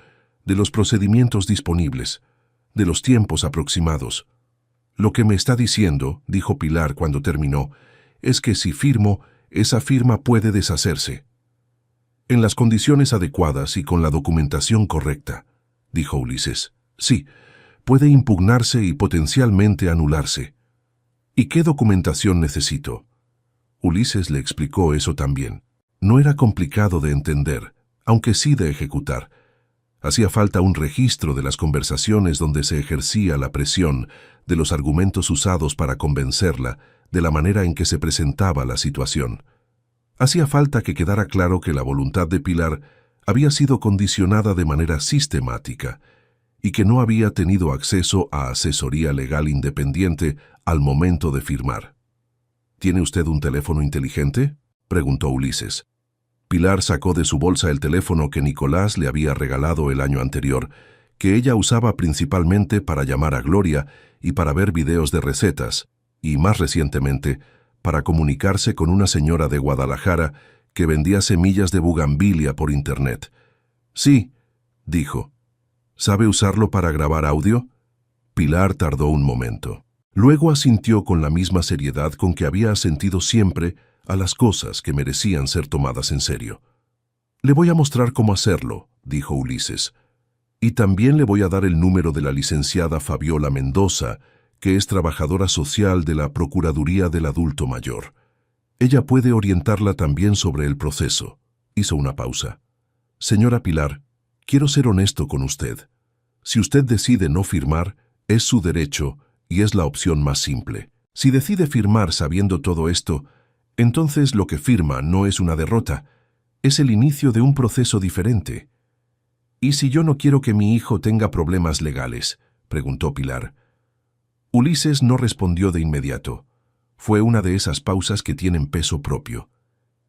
[SPEAKER 1] de los procedimientos disponibles, de los tiempos aproximados. Lo que me está diciendo, dijo Pilar cuando terminó, es que si firmo, esa firma puede deshacerse. En las condiciones adecuadas y con la documentación correcta, dijo Ulises. Sí, puede impugnarse y potencialmente anularse. ¿Y qué documentación necesito? Ulises le explicó eso también. No era complicado de entender, aunque sí de ejecutar. Hacía falta un registro de las conversaciones donde se ejercía la presión, de los argumentos usados para convencerla, de la manera en que se presentaba la situación. Hacía falta que quedara claro que la voluntad de Pilar había sido condicionada de manera sistemática y que no había tenido acceso a asesoría legal independiente al momento de firmar. ¿Tiene usted un teléfono inteligente?, preguntó Ulises. Pilar sacó de su bolsa el teléfono que Nicolás le había regalado el año anterior, que ella usaba principalmente para llamar a Gloria y para ver videos de recetas, y más recientemente, para comunicarse con una señora de Guadalajara que vendía semillas de bugambilia por internet. Sí, dijo. ¿Sabe usarlo para grabar audio? Pilar tardó un momento. Luego asintió con la misma seriedad con que había asentido siempre a las cosas que merecían ser tomadas en serio. Le voy a mostrar cómo hacerlo, dijo Ulises. Y también le voy a dar el número de la licenciada Fabiola Mendoza, que es trabajadora social de la Procuraduría del Adulto Mayor. Ella puede orientarla también sobre el proceso. Hizo una pausa. Señora Pilar, quiero ser honesto con usted. Si usted decide no firmar, es su derecho y es la opción más simple. Si decide firmar sabiendo todo esto, entonces lo que firma no es una derrota, es el inicio de un proceso diferente. ¿Y si yo no quiero que mi hijo tenga problemas legales?, preguntó Pilar. Ulises no respondió de inmediato. Fue una de esas pausas que tienen peso propio.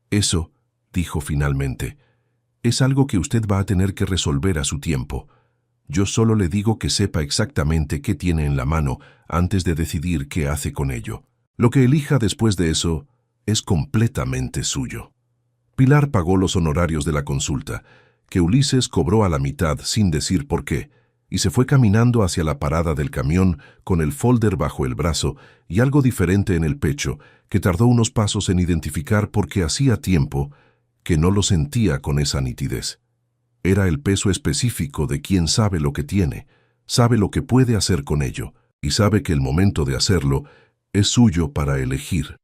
[SPEAKER 1] Eso, dijo finalmente, es algo que usted va a tener que resolver a su tiempo. Yo solo le digo que sepa exactamente qué tiene en la mano antes de decidir qué hace con ello. Lo que elija después de eso es completamente suyo. Pilar pagó los honorarios de la consulta, que Ulises cobró a la mitad sin decir por qué, y se fue caminando hacia la parada del camión con el folder bajo el brazo y algo diferente en el pecho, que tardó unos pasos en identificar porque hacía tiempo que no lo sentía con esa nitidez. Era el peso específico de quien sabe lo que tiene, sabe lo que puede hacer con ello, y sabe que el momento de hacerlo es suyo para elegir.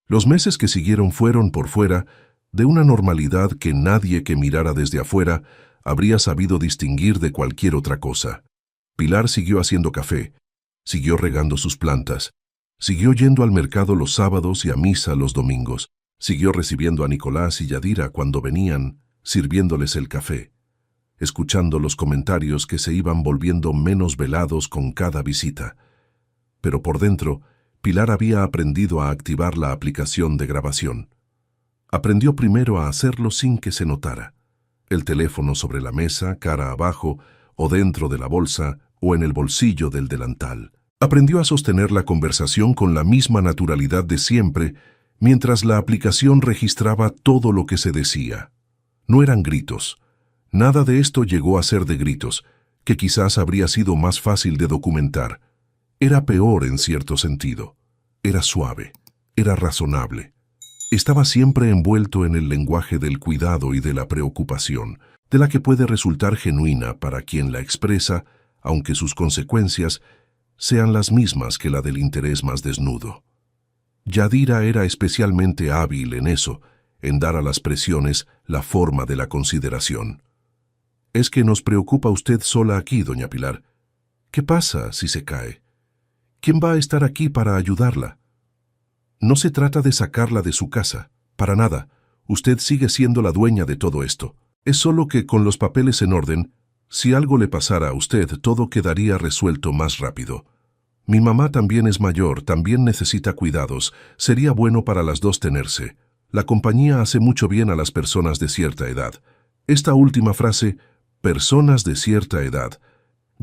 [SPEAKER 1] Los meses que siguieron fueron, por fuera, de una normalidad que nadie que mirara desde afuera habría sabido distinguir de cualquier otra cosa. Pilar siguió haciendo café, siguió regando sus plantas, siguió yendo al mercado los sábados y a misa los domingos, siguió recibiendo a Nicolás y Yadira cuando venían, sirviéndoles el café, escuchando los comentarios que se iban volviendo menos velados con cada visita. Pero por dentro, Pilar había aprendido a activar la aplicación de grabación. Aprendió primero a hacerlo sin que se notara. El teléfono sobre la mesa, cara abajo, o dentro de la bolsa, o en el bolsillo del delantal. Aprendió a sostener la conversación con la misma naturalidad de siempre, mientras la aplicación registraba todo lo que se decía. No eran gritos. Nada de esto llegó a ser de gritos, que quizás habría sido más fácil de documentar. Era peor en cierto sentido. Era suave, era razonable. Estaba siempre envuelto en el lenguaje del cuidado y de la preocupación, de la que puede resultar genuina para quien la expresa, aunque sus consecuencias sean las mismas que la del interés más desnudo. Yadira era especialmente hábil en eso, en dar a las presiones la forma de la consideración. «Es que nos preocupa usted sola aquí, doña Pilar. ¿Qué pasa si se cae? ¿Quién va a estar aquí para ayudarla? No se trata de sacarla de su casa, para nada. Usted sigue siendo la dueña de todo esto. Es solo que con los papeles en orden, si algo le pasara a usted, todo quedaría resuelto más rápido. Mi mamá también es mayor, también necesita cuidados. Sería bueno para las dos tenerse. La compañía hace mucho bien a las personas de cierta edad. Esta última frase, personas de cierta edad,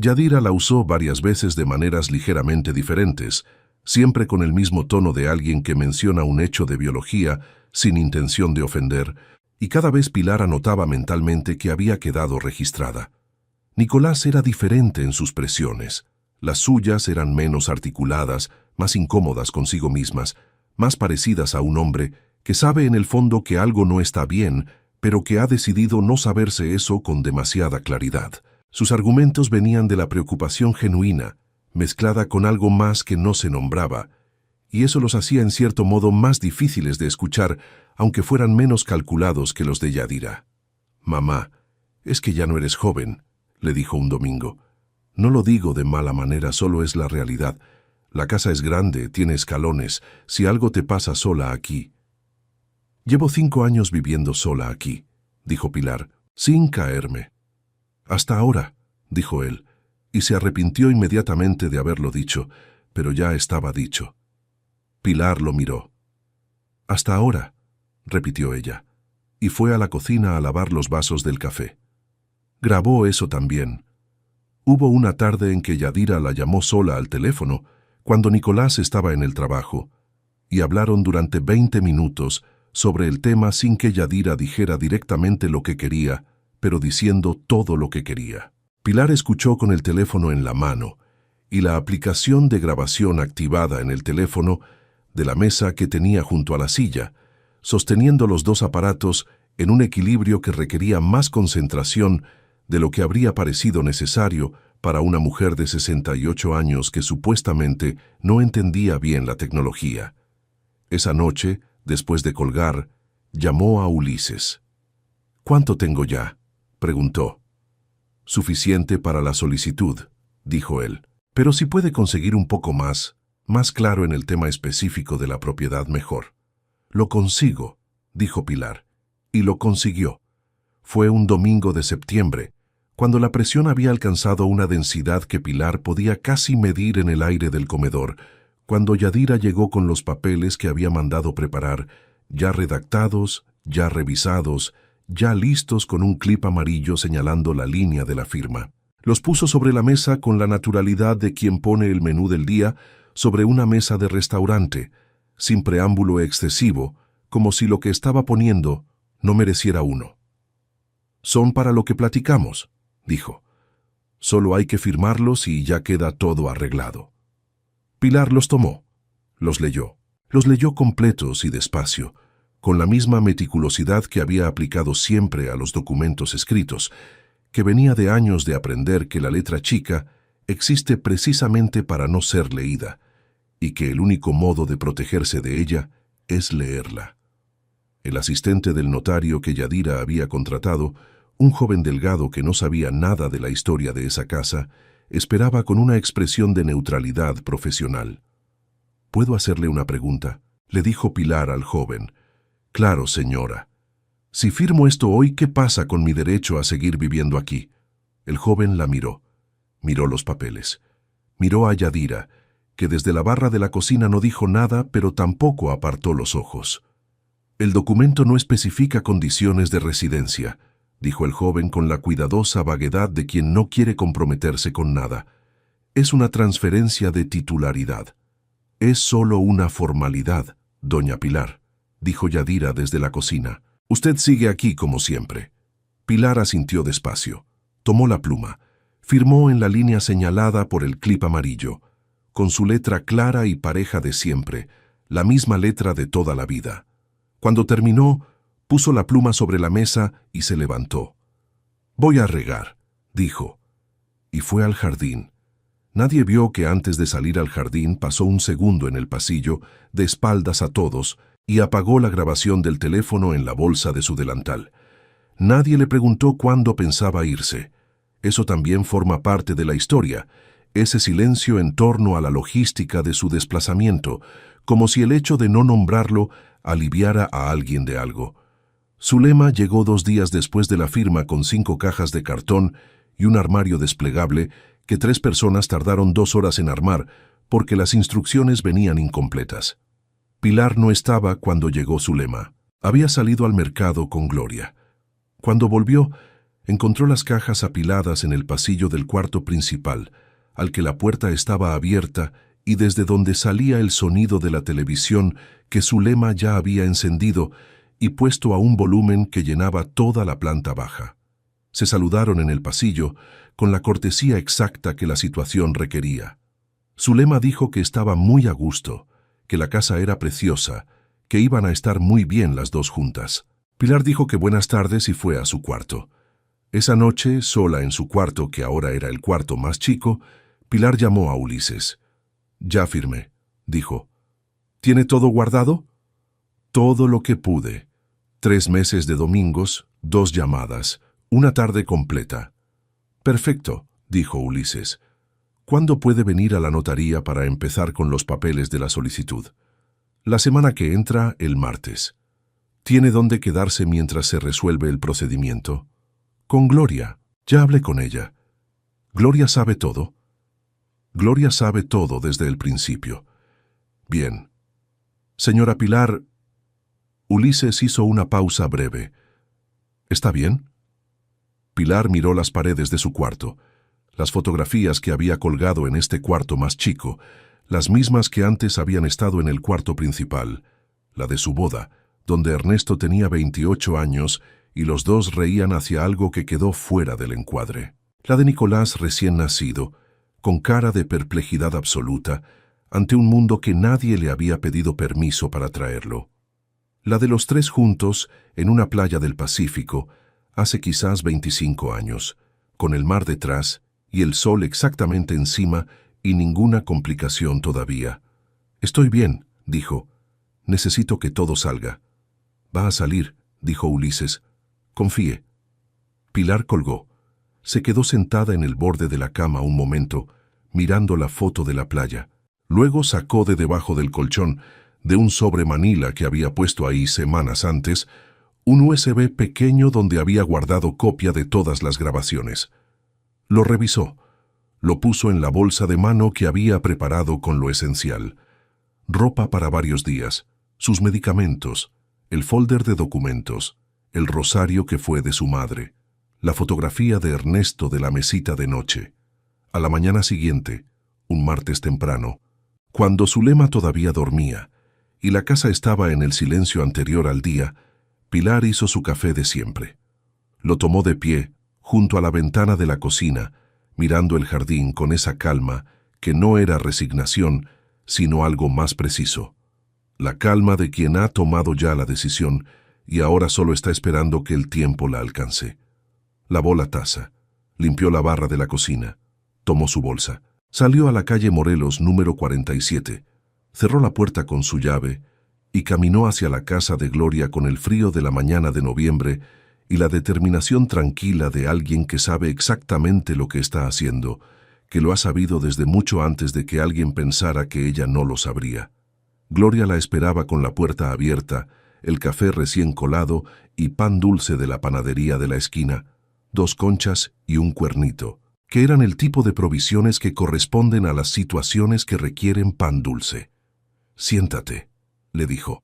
[SPEAKER 1] Yadira la usó varias veces de maneras ligeramente diferentes, siempre con el mismo tono de alguien que menciona un hecho de biología sin intención de ofender, y cada vez Pilar anotaba mentalmente que había quedado registrada. Nicolás era diferente en sus presiones. Las suyas eran menos articuladas, más incómodas consigo mismas, más parecidas a un hombre que sabe en el fondo que algo no está bien, pero que ha decidido no saberse eso con demasiada claridad. Sus argumentos venían de la preocupación genuina, mezclada con algo más que no se nombraba, y eso los hacía en cierto modo más difíciles de escuchar, aunque fueran menos calculados que los de Yadira. «Mamá, es que ya no eres joven», le dijo un domingo. «No lo digo de mala manera, solo es la realidad. La casa es grande, tiene escalones. Si algo te pasa sola aquí». «Llevo 5 años viviendo sola aquí», dijo Pilar, «sin caerme». «Hasta ahora», dijo él, y se arrepintió inmediatamente de haberlo dicho, pero ya estaba dicho. Pilar lo miró. «Hasta ahora», repitió ella, y fue a la cocina a lavar los vasos del café. Grabó eso también. Hubo una tarde en que Yadira la llamó sola al teléfono, cuando Nicolás estaba en el trabajo, y hablaron durante 20 minutos sobre el tema sin que Yadira dijera directamente lo que quería, pero diciendo todo lo que quería. Pilar escuchó con el teléfono en la mano, y la aplicación de grabación activada en el teléfono de la mesa que tenía junto a la silla, sosteniendo los dos aparatos en un equilibrio que requería más concentración de lo que habría parecido necesario para una mujer de 68 años que supuestamente no entendía bien la tecnología. Esa noche, después de colgar, llamó a Ulises. «¿Cuánto tengo ya?», preguntó. «Suficiente para la solicitud», dijo él. «Pero si puede conseguir un poco más claro en el tema específico de la propiedad, mejor». «Lo consigo», dijo Pilar, y lo consiguió. Fue un domingo de septiembre, cuando la presión había alcanzado una densidad que Pilar podía casi medir en el aire del comedor, cuando Yadira llegó con los papeles que había mandado preparar, ya redactados, ya revisados, ya listos con un clip amarillo señalando la línea de la firma. Los puso sobre la mesa con la naturalidad de quien pone el menú del día sobre una mesa de restaurante, sin preámbulo excesivo, como si lo que estaba poniendo no mereciera uno. «Son para lo que platicamos», dijo. «Solo hay que firmarlos y ya queda todo arreglado». Pilar los tomó, los leyó completos y despacio, con la misma meticulosidad que había aplicado siempre a los documentos escritos, que venía de años de aprender que la letra chica existe precisamente para no ser leída, y que el único modo de protegerse de ella es leerla. El asistente del notario que Yadira había contratado, un joven delgado que no sabía nada de la historia de esa casa, esperaba con una expresión de neutralidad profesional. «¿Puedo hacerle una pregunta?», le dijo Pilar al joven. «Claro, señora. Si firmo esto hoy, ¿qué pasa con mi derecho a seguir viviendo aquí?». El joven la miró. Miró los papeles. Miró a Yadira, que desde la barra de la cocina no dijo nada, pero tampoco apartó los ojos. «El documento no especifica condiciones de residencia», dijo el joven con la cuidadosa vaguedad de quien no quiere comprometerse con nada. «Es una transferencia de titularidad». «Es solo una formalidad, doña Pilar», dijo Yadira desde la cocina. «Usted sigue aquí como siempre». Pilar asintió despacio. Tomó la pluma. Firmó en la línea señalada por el clip amarillo, con su letra clara y pareja de siempre, la misma letra de toda la vida. Cuando terminó, puso la pluma sobre la mesa y se levantó. «Voy a regar», dijo, y fue al jardín. Nadie vio que antes de salir al jardín pasó un segundo en el pasillo, de espaldas a todos, y apagó la grabación del teléfono en la bolsa de su delantal. Nadie le preguntó cuándo pensaba irse. Eso también forma parte de la historia, ese silencio en torno a la logística de su desplazamiento, como si el hecho de no nombrarlo aliviara a alguien de algo. Zulema llegó 2 días después de la firma con 5 cajas de cartón y un armario desplegable que 3 personas tardaron 2 horas en armar porque las instrucciones venían incompletas. Pilar no estaba cuando llegó Zulema. Había salido al mercado con Gloria. Cuando volvió, Encontró las cajas apiladas en el pasillo del cuarto principal, al que la puerta estaba abierta y desde donde salía el sonido de la televisión que Zulema ya había encendido y puesto a un volumen que llenaba toda la planta baja. Se saludaron en el pasillo con la cortesía exacta que la situación requería. Zulema dijo que estaba muy a gusto, que la casa era preciosa, que iban a estar muy bien las dos juntas. Pilar dijo que buenas tardes y fue a su cuarto. Esa noche, sola en su cuarto, que ahora era el cuarto más chico, Pilar llamó a Ulises. «Ya firmé», dijo. «¿Tiene todo guardado?» «Todo lo que pude. 3 meses de domingos, 2 llamadas, una tarde completa». «Perfecto», dijo Ulises. «¿Cuándo puede venir a la notaría para empezar con los papeles de la solicitud?» «La semana que entra, el martes». «¿Tiene dónde quedarse mientras se resuelve el procedimiento?» «Con Gloria. Ya hablé con ella». «¿Gloria sabe todo?» «Gloria sabe todo desde el principio». «Bien». «Señora Pilar...» Ulises hizo una pausa breve. «¿Está bien?» Pilar miró las paredes de su cuarto, las fotografías que había colgado en este cuarto más chico, las mismas que antes habían estado en el cuarto principal, la de su boda, donde Ernesto tenía 28 años y los dos reían hacia algo que quedó fuera del encuadre. La de Nicolás recién nacido, con cara de perplejidad absoluta, ante un mundo que nadie le había pedido permiso para traerlo. La de los 3 juntos, en una playa del Pacífico, hace quizás 25 años, con el mar detrás y el sol exactamente encima y ninguna complicación todavía. «Estoy bien», dijo. «Necesito que todo salga». «Va a salir», dijo Ulises. «Confíe». Pilar colgó. Se quedó sentada en el borde de la cama un momento, mirando la foto de la playa. Luego sacó de debajo del colchón, de un sobre manila que había puesto ahí semanas antes, un USB pequeño donde había guardado copia de todas las grabaciones. Lo revisó. Lo puso en la bolsa de mano que había preparado con lo esencial. Ropa para varios días, sus medicamentos, el folder de documentos, el rosario que fue de su madre, la fotografía de Ernesto de la mesita de noche. A la mañana siguiente, un martes temprano, cuando Zulema todavía dormía y la casa estaba en el silencio anterior al día, Pilar hizo su café de siempre. Lo tomó de pie, junto a la ventana de la cocina, mirando el jardín con esa calma que no era resignación, sino algo más preciso. La calma de quien ha tomado ya la decisión y ahora solo está esperando que el tiempo la alcance. Lavó la taza, limpió la barra de la cocina, tomó su bolsa, salió a la calle Morelos número 47, cerró la puerta con su llave y caminó hacia la casa de Gloria con el frío de la mañana de noviembre y la determinación tranquila de alguien que sabe exactamente lo que está haciendo, que lo ha sabido desde mucho antes de que alguien pensara que ella no lo sabría. Gloria la esperaba con la puerta abierta, el café recién colado y pan dulce de la panadería de la esquina, 2 conchas y un cuernito, que eran el tipo de provisiones que corresponden a las situaciones que requieren pan dulce. «Siéntate», le dijo.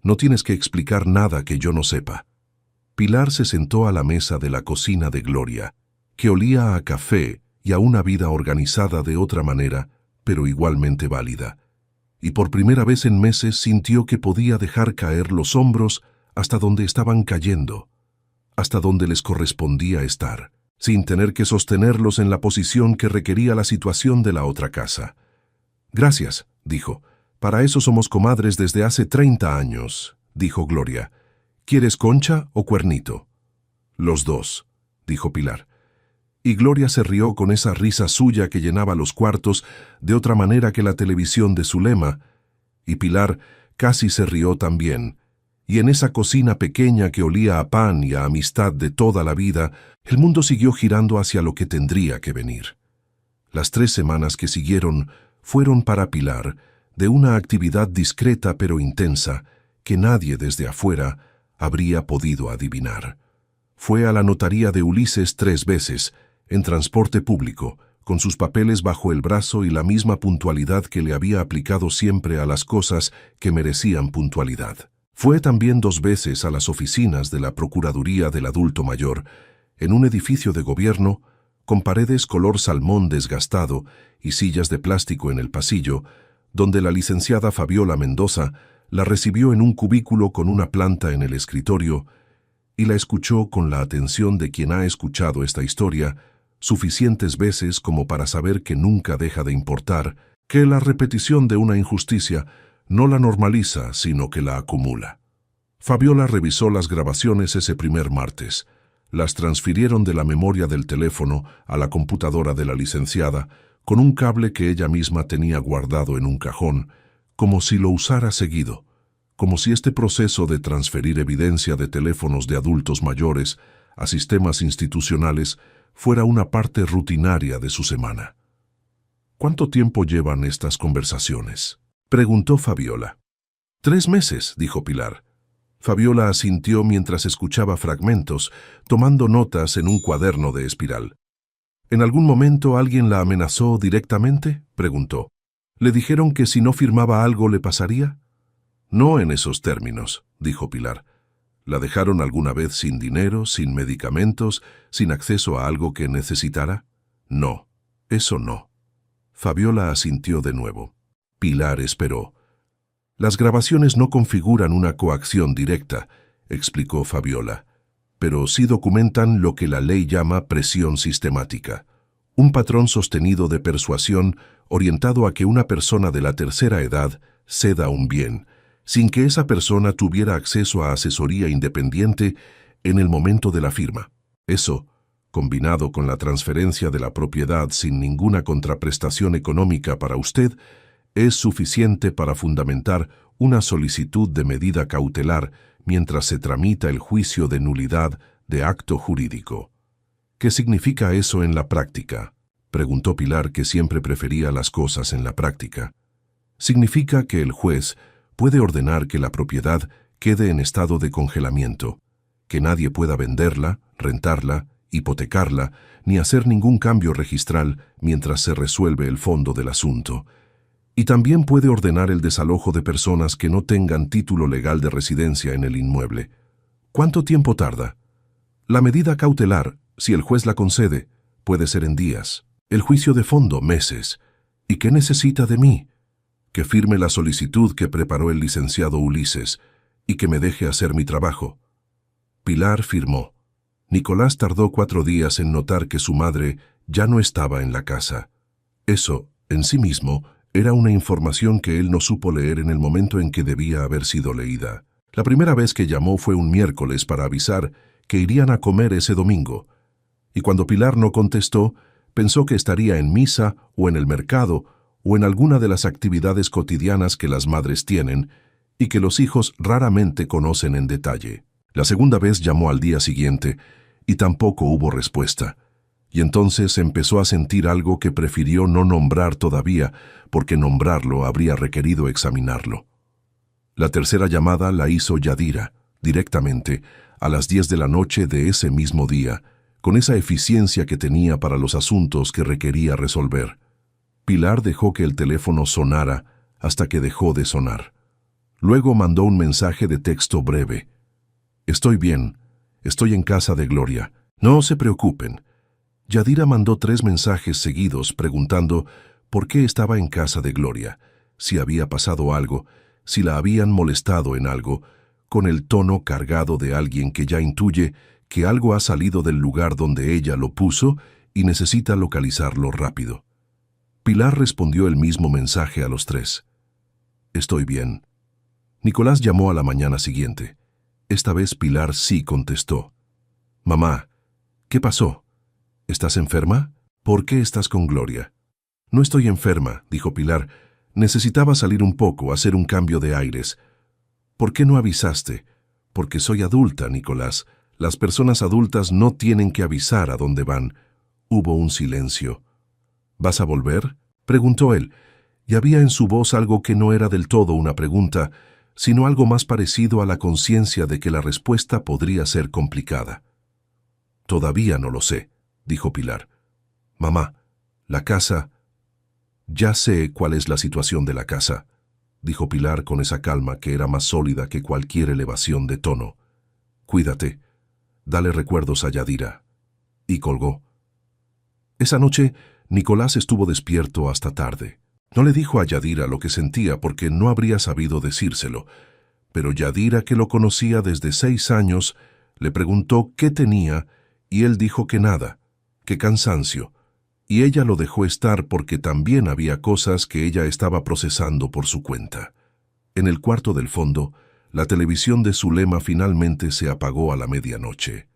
[SPEAKER 1] «No tienes que explicar nada que yo no sepa». Pilar se sentó a la mesa de la cocina de Gloria, que olía a café y a una vida organizada de otra manera, pero igualmente válida. Y por primera vez en meses sintió que podía dejar caer los hombros hasta donde estaban cayendo, hasta donde les correspondía estar, sin tener que sostenerlos en la posición que requería la situación de la otra casa. «Gracias», dijo. «Para eso somos comadres desde hace 30 años», dijo Gloria. «¿Quieres concha o cuernito?» «Los dos», dijo Pilar. Y Gloria se rió con esa risa suya que llenaba los cuartos de otra manera que la televisión de Zulema, y Pilar casi se rió también. Y en esa cocina pequeña que olía a pan y a amistad de toda la vida, el mundo siguió girando hacia lo que tendría que venir. Las 3 semanas que siguieron fueron para Pilar de una actividad discreta pero intensa que nadie desde afuera habría podido adivinar. Fue a la notaría de Ulises 3 veces, en transporte público, con sus papeles bajo el brazo y la misma puntualidad que le había aplicado siempre a las cosas que merecían puntualidad. Fue también 2 veces a las oficinas de la Procuraduría del Adulto Mayor, en un edificio de gobierno, con paredes color salmón desgastado y sillas de plástico en el pasillo, donde la licenciada Fabiola Mendoza la recibió en un cubículo con una planta en el escritorio y la escuchó con la atención de quien ha escuchado esta historia suficientes veces como para saber que nunca deja de importar, que la repetición de una injusticia no la normaliza, sino que la acumula. Fabiola revisó las grabaciones ese primer martes. Las transfirieron de la memoria del teléfono a la computadora de la licenciada con un cable que ella misma tenía guardado en un cajón, como si lo usara seguido, como si este proceso de transferir evidencia de teléfonos de adultos mayores a sistemas institucionales fuera una parte rutinaria de su semana. ¿Cuánto tiempo llevan estas conversaciones?, preguntó Fabiola. 3 meses, dijo Pilar. Fabiola asintió mientras escuchaba fragmentos, tomando notas en un cuaderno de espiral. ¿En algún momento alguien la amenazó directamente?, preguntó. ¿Le dijeron que si no firmaba algo le pasaría? No en esos términos, dijo Pilar. ¿La dejaron alguna vez sin dinero, sin medicamentos, sin acceso a algo que necesitara? No, eso no. Fabiola asintió de nuevo. Pilar esperó. Las grabaciones no configuran una coacción directa, explicó Fabiola, pero sí documentan lo que la ley llama presión sistemática, un patrón sostenido de persuasión orientado a que una persona de la tercera edad ceda un bien, sin que esa persona tuviera acceso a asesoría independiente en el momento de la firma. Eso, combinado con la transferencia de la propiedad sin ninguna contraprestación económica para usted, es suficiente para fundamentar una solicitud de medida cautelar mientras se tramita el juicio de nulidad de acto jurídico. ¿Qué significa eso en la práctica?, preguntó Pilar, que siempre prefería las cosas en la práctica. Significa que el juez puede ordenar que la propiedad quede en estado de congelamiento, que nadie pueda venderla, rentarla, hipotecarla, ni hacer ningún cambio registral mientras se resuelve el fondo del asunto. Y también puede ordenar el desalojo de personas que no tengan título legal de residencia en el inmueble. ¿Cuánto tiempo tarda? La medida cautelar, si el juez la concede, puede ser en días. El juicio de fondo, meses. ¿Y qué necesita de mí? Que firme la solicitud que preparó el licenciado Ulises y que me deje hacer mi trabajo. Pilar firmó. Nicolás tardó 4 días en notar que su madre ya no estaba en la casa. Eso, en sí mismo, era una información que él no supo leer en el momento en que debía haber sido leída. La primera vez que llamó fue un miércoles para avisar que irían a comer ese domingo, y cuando Pilar no contestó, pensó que estaría en misa o en el mercado o en alguna de las actividades cotidianas que las madres tienen y que los hijos raramente conocen en detalle. La segunda vez llamó al día siguiente y tampoco hubo respuesta. Y entonces empezó a sentir algo que prefirió no nombrar todavía, porque nombrarlo habría requerido examinarlo. La tercera llamada la hizo Yadira, directamente, a las 10 de la noche de ese mismo día, con esa eficiencia que tenía para los asuntos que requería resolver. Pilar dejó que el teléfono sonara hasta que dejó de sonar. Luego mandó un mensaje de texto breve. «Estoy bien, estoy en casa de Gloria, no se preocupen». Yadira mandó 3 mensajes seguidos preguntando por qué estaba en casa de Gloria, si había pasado algo, si la habían molestado en algo, con el tono cargado de alguien que ya intuye que algo ha salido del lugar donde ella lo puso y necesita localizarlo rápido. Pilar respondió el mismo mensaje a los 3. «Estoy bien». Nicolás llamó a la mañana siguiente. Esta vez Pilar sí contestó. «Mamá, ¿qué pasó? ¿Estás enferma? ¿Por qué estás con Gloria?» «No estoy enferma», dijo Pilar. «Necesitaba salir un poco, hacer un cambio de aires». «¿Por qué no avisaste?» «Porque soy adulta, Nicolás. Las personas adultas no tienen que avisar a dónde van». Hubo un silencio. «¿Vas a volver?», preguntó él, y había en su voz algo que no era del todo una pregunta, sino algo más parecido a la conciencia de que la respuesta podría ser complicada. «Todavía no lo sé», dijo Pilar. «Mamá, la casa...» «Ya sé cuál es la situación de la casa», dijo Pilar con esa calma que era más sólida que cualquier elevación de tono. «Cuídate. Dale recuerdos a Yadira. y colgó. Esa noche, Nicolás estuvo despierto hasta tarde. No le dijo a Yadira lo que sentía porque no habría sabido decírselo, pero Yadira, que lo conocía desde 6 años, le preguntó qué tenía y él dijo que nada, que cansancio, y ella lo dejó estar porque también había cosas que ella estaba procesando por su cuenta. En el cuarto del fondo, la televisión de Zulema finalmente se apagó a la medianoche,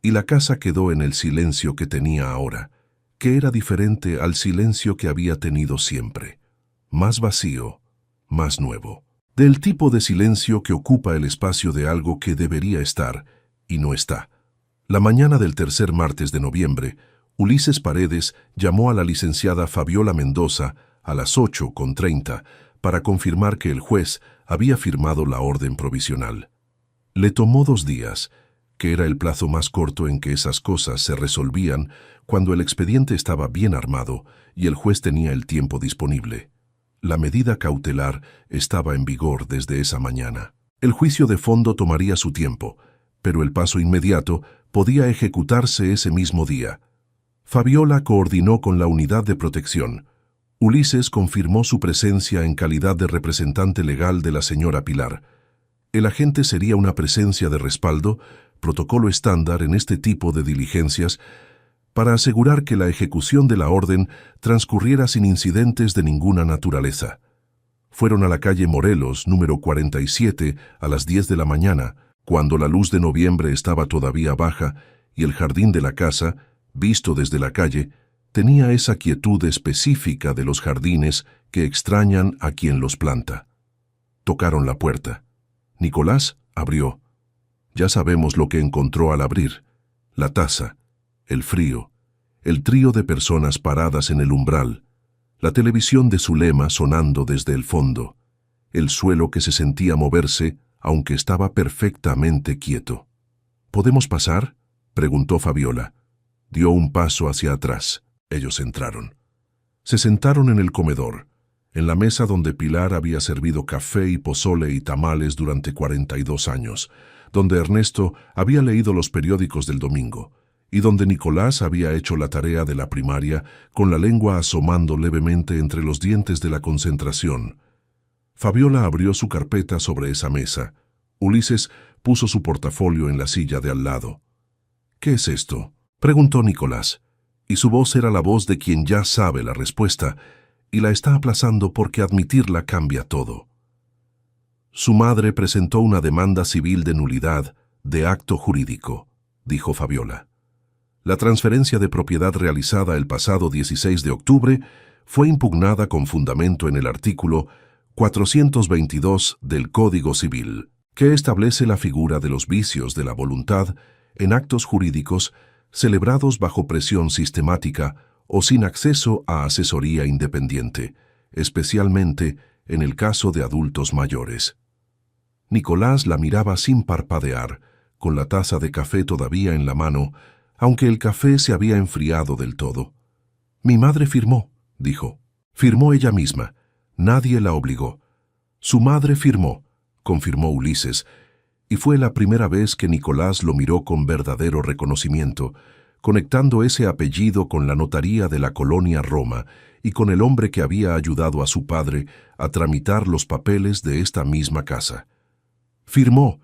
[SPEAKER 1] y la casa quedó en el silencio que tenía ahora, que era diferente al silencio que había tenido siempre, más vacío, más nuevo, del tipo de silencio que ocupa el espacio de algo que debería estar y no está. La mañana del tercer martes de noviembre, Ulises Paredes llamó a la licenciada Fabiola Mendoza a las 8:30 para confirmar que el juez había firmado la orden provisional. Le tomó 2 días, que era el plazo más corto en que esas cosas se resolvían cuando el expediente estaba bien armado y el juez tenía el tiempo disponible. La medida cautelar estaba en vigor desde esa mañana. El juicio de fondo tomaría su tiempo, pero el paso inmediato podía ejecutarse ese mismo día. Fabiola coordinó con la unidad de protección. Ulises confirmó su presencia en calidad de representante legal de la señora Pilar. El agente sería una presencia de respaldo, protocolo estándar en este tipo de diligencias, para asegurar que la ejecución de la orden transcurriera sin incidentes de ninguna naturaleza. Fueron a la calle Morelos, número 47, a las 10 de la mañana, cuando la luz de noviembre estaba todavía baja y el jardín de la casa, visto desde la calle, tenía esa quietud específica de los jardines que extrañan a quien los planta. Tocaron la puerta. Nicolás abrió. Ya sabemos lo que encontró al abrir: la taza, el frío, el trío de personas paradas en el umbral, la televisión de Zulema sonando desde el fondo, el suelo que se sentía moverse aunque estaba perfectamente quieto. ¿Podemos pasar?, preguntó Fabiola. Dio un paso hacia atrás. Ellos entraron. Se sentaron en el comedor, en la mesa donde Pilar había servido café y pozole y tamales durante 42 años, donde Ernesto había leído los periódicos del domingo, y donde Nicolás había hecho la tarea de la primaria con la lengua asomando levemente entre los dientes de la concentración. Fabiola abrió su carpeta sobre esa mesa. Ulises puso su portafolio en la silla de al lado. «¿Qué es esto?», preguntó Nicolás, y su voz era la voz de quien ya sabe la respuesta y la está aplazando porque admitirla cambia todo. Su madre presentó una demanda civil de nulidad de acto jurídico, dijo Fabiola. La transferencia de propiedad realizada el pasado 16 de octubre fue impugnada con fundamento en el artículo 422 del Código Civil, que establece la figura de los vicios de la voluntad en actos jurídicos celebrados bajo presión sistemática o sin acceso a asesoría independiente, especialmente en el caso de adultos mayores. Nicolás la miraba sin parpadear, con la taza de café todavía en la mano, aunque el café se había enfriado del todo. «Mi madre firmó», dijo. «Firmó ella misma. Nadie la obligó». «Su madre firmó», confirmó Ulises, y fue la primera vez que Nicolás lo miró con verdadero reconocimiento, conectando ese apellido con la notaría de la colonia Roma y con el hombre que había ayudado a su padre a tramitar los papeles de esta misma casa. Firmó,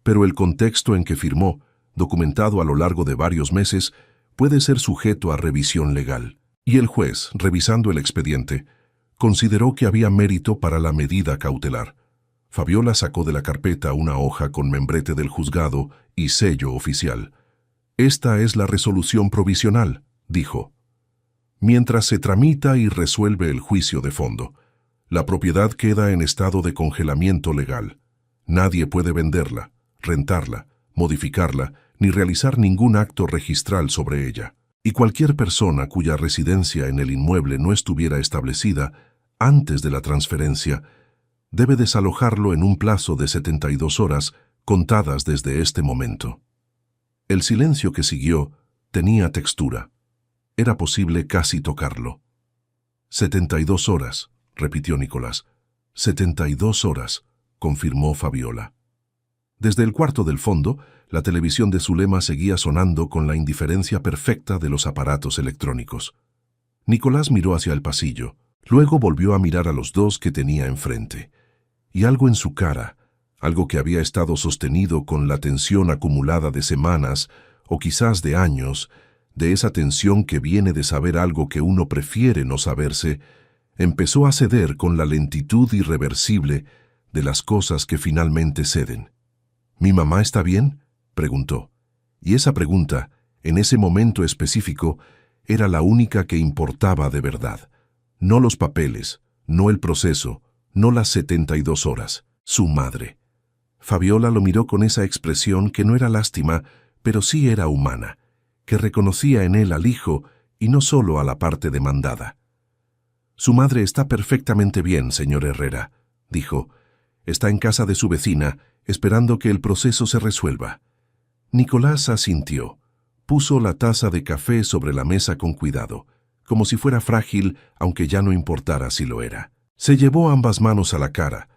[SPEAKER 1] pero el contexto en que firmó, documentado a lo largo de varios meses, puede ser sujeto a revisión legal. Y el juez, revisando el expediente, consideró que había mérito para la medida cautelar. Fabiola sacó de la carpeta una hoja con membrete del juzgado y sello oficial. «Esta es la resolución provisional», dijo. «Mientras se tramita y resuelve el juicio de fondo, la propiedad queda en estado de congelamiento legal. Nadie puede venderla, rentarla, modificarla, ni realizar ningún acto registral sobre ella. Y cualquier persona cuya residencia en el inmueble no estuviera establecida antes de la transferencia debe desalojarlo en un plazo de 72 horas contadas desde este momento». El silencio que siguió tenía textura. Era posible casi tocarlo. 72 horas, repitió Nicolás. 72 horas, confirmó Fabiola. Desde el cuarto del fondo, La televisión de Zulema seguía sonando con la indiferencia perfecta de los aparatos electrónicos. Nicolás miró hacia el pasillo, luego volvió a mirar a los dos que tenía enfrente. Y algo en su cara, algo que había estado sostenido con la tensión acumulada de semanas o quizás de años, de esa tensión que viene de saber algo que uno prefiere no saberse, empezó a ceder con la lentitud irreversible de las cosas que finalmente ceden. ¿Mi mamá está bien?, preguntó. Y esa pregunta, en ese momento específico, era la única que importaba de verdad. No los papeles, no el proceso, no las 72 horas. Su madre. Fabiola lo miró con esa expresión que no era lástima, pero sí era humana, que reconocía en él al hijo y no solo a la parte demandada. «Su madre está perfectamente bien, señor Herrera», dijo. «Está en casa de su vecina, esperando que el proceso se resuelva». Nicolás asintió. Puso la taza de café sobre la mesa con cuidado, como si fuera frágil, aunque ya no importara si lo era. Se llevó ambas manos a la cara,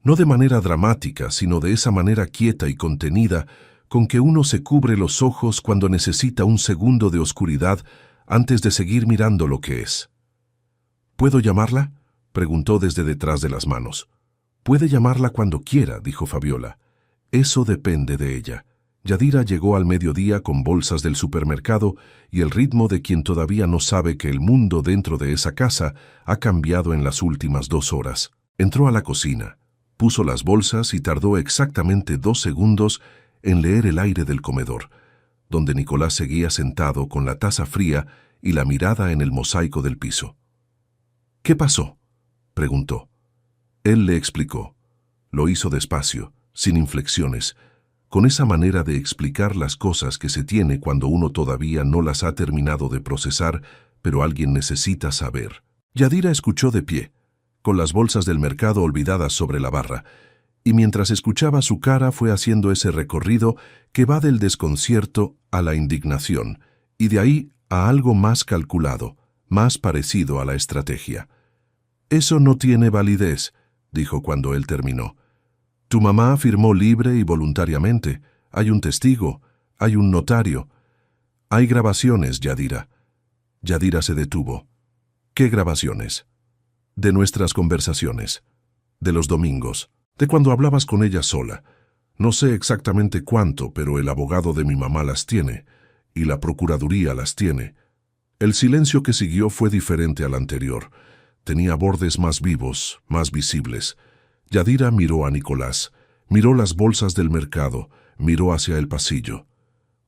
[SPEAKER 1] no de manera dramática, sino de esa manera quieta y contenida con que uno se cubre los ojos cuando necesita un segundo de oscuridad antes de seguir mirando lo que es. «¿Puedo llamarla?», preguntó desde detrás de las manos. «Puede llamarla cuando quiera», dijo Fabiola. «Eso depende de ella». Yadira llegó al mediodía con bolsas del supermercado y el ritmo de quien todavía no sabe que el mundo dentro de esa casa ha cambiado en las últimas 2 horas. Entró a la cocina, puso las bolsas y tardó exactamente 2 segundos en leer el aire del comedor, donde Nicolás seguía sentado con la taza fría y la mirada en el mosaico del piso. «¿Qué pasó?», preguntó. Él le explicó. Lo hizo despacio, sin inflexiones, con esa manera de explicar las cosas que se tiene cuando uno todavía no las ha terminado de procesar, pero alguien necesita saber. Yadira escuchó de pie, con las bolsas del mercado olvidadas sobre la barra, y mientras escuchaba su cara fue haciendo ese recorrido que va del desconcierto a la indignación, y de ahí a algo más calculado, más parecido a la estrategia. «Eso no tiene validez», dijo cuando él terminó. «Tu mamá firmó libre y voluntariamente. Hay un testigo, hay un notario. Hay grabaciones, Yadira». Yadira se detuvo. «¿Qué grabaciones?» «De nuestras conversaciones. De los domingos. De cuando hablabas con ella sola. No sé exactamente cuánto, pero el abogado de mi mamá las tiene, y la procuraduría las tiene». El silencio que siguió fue diferente al anterior. Tenía bordes más vivos, más visibles. Yadira miró a Nicolás, miró las bolsas del mercado, miró hacia el pasillo.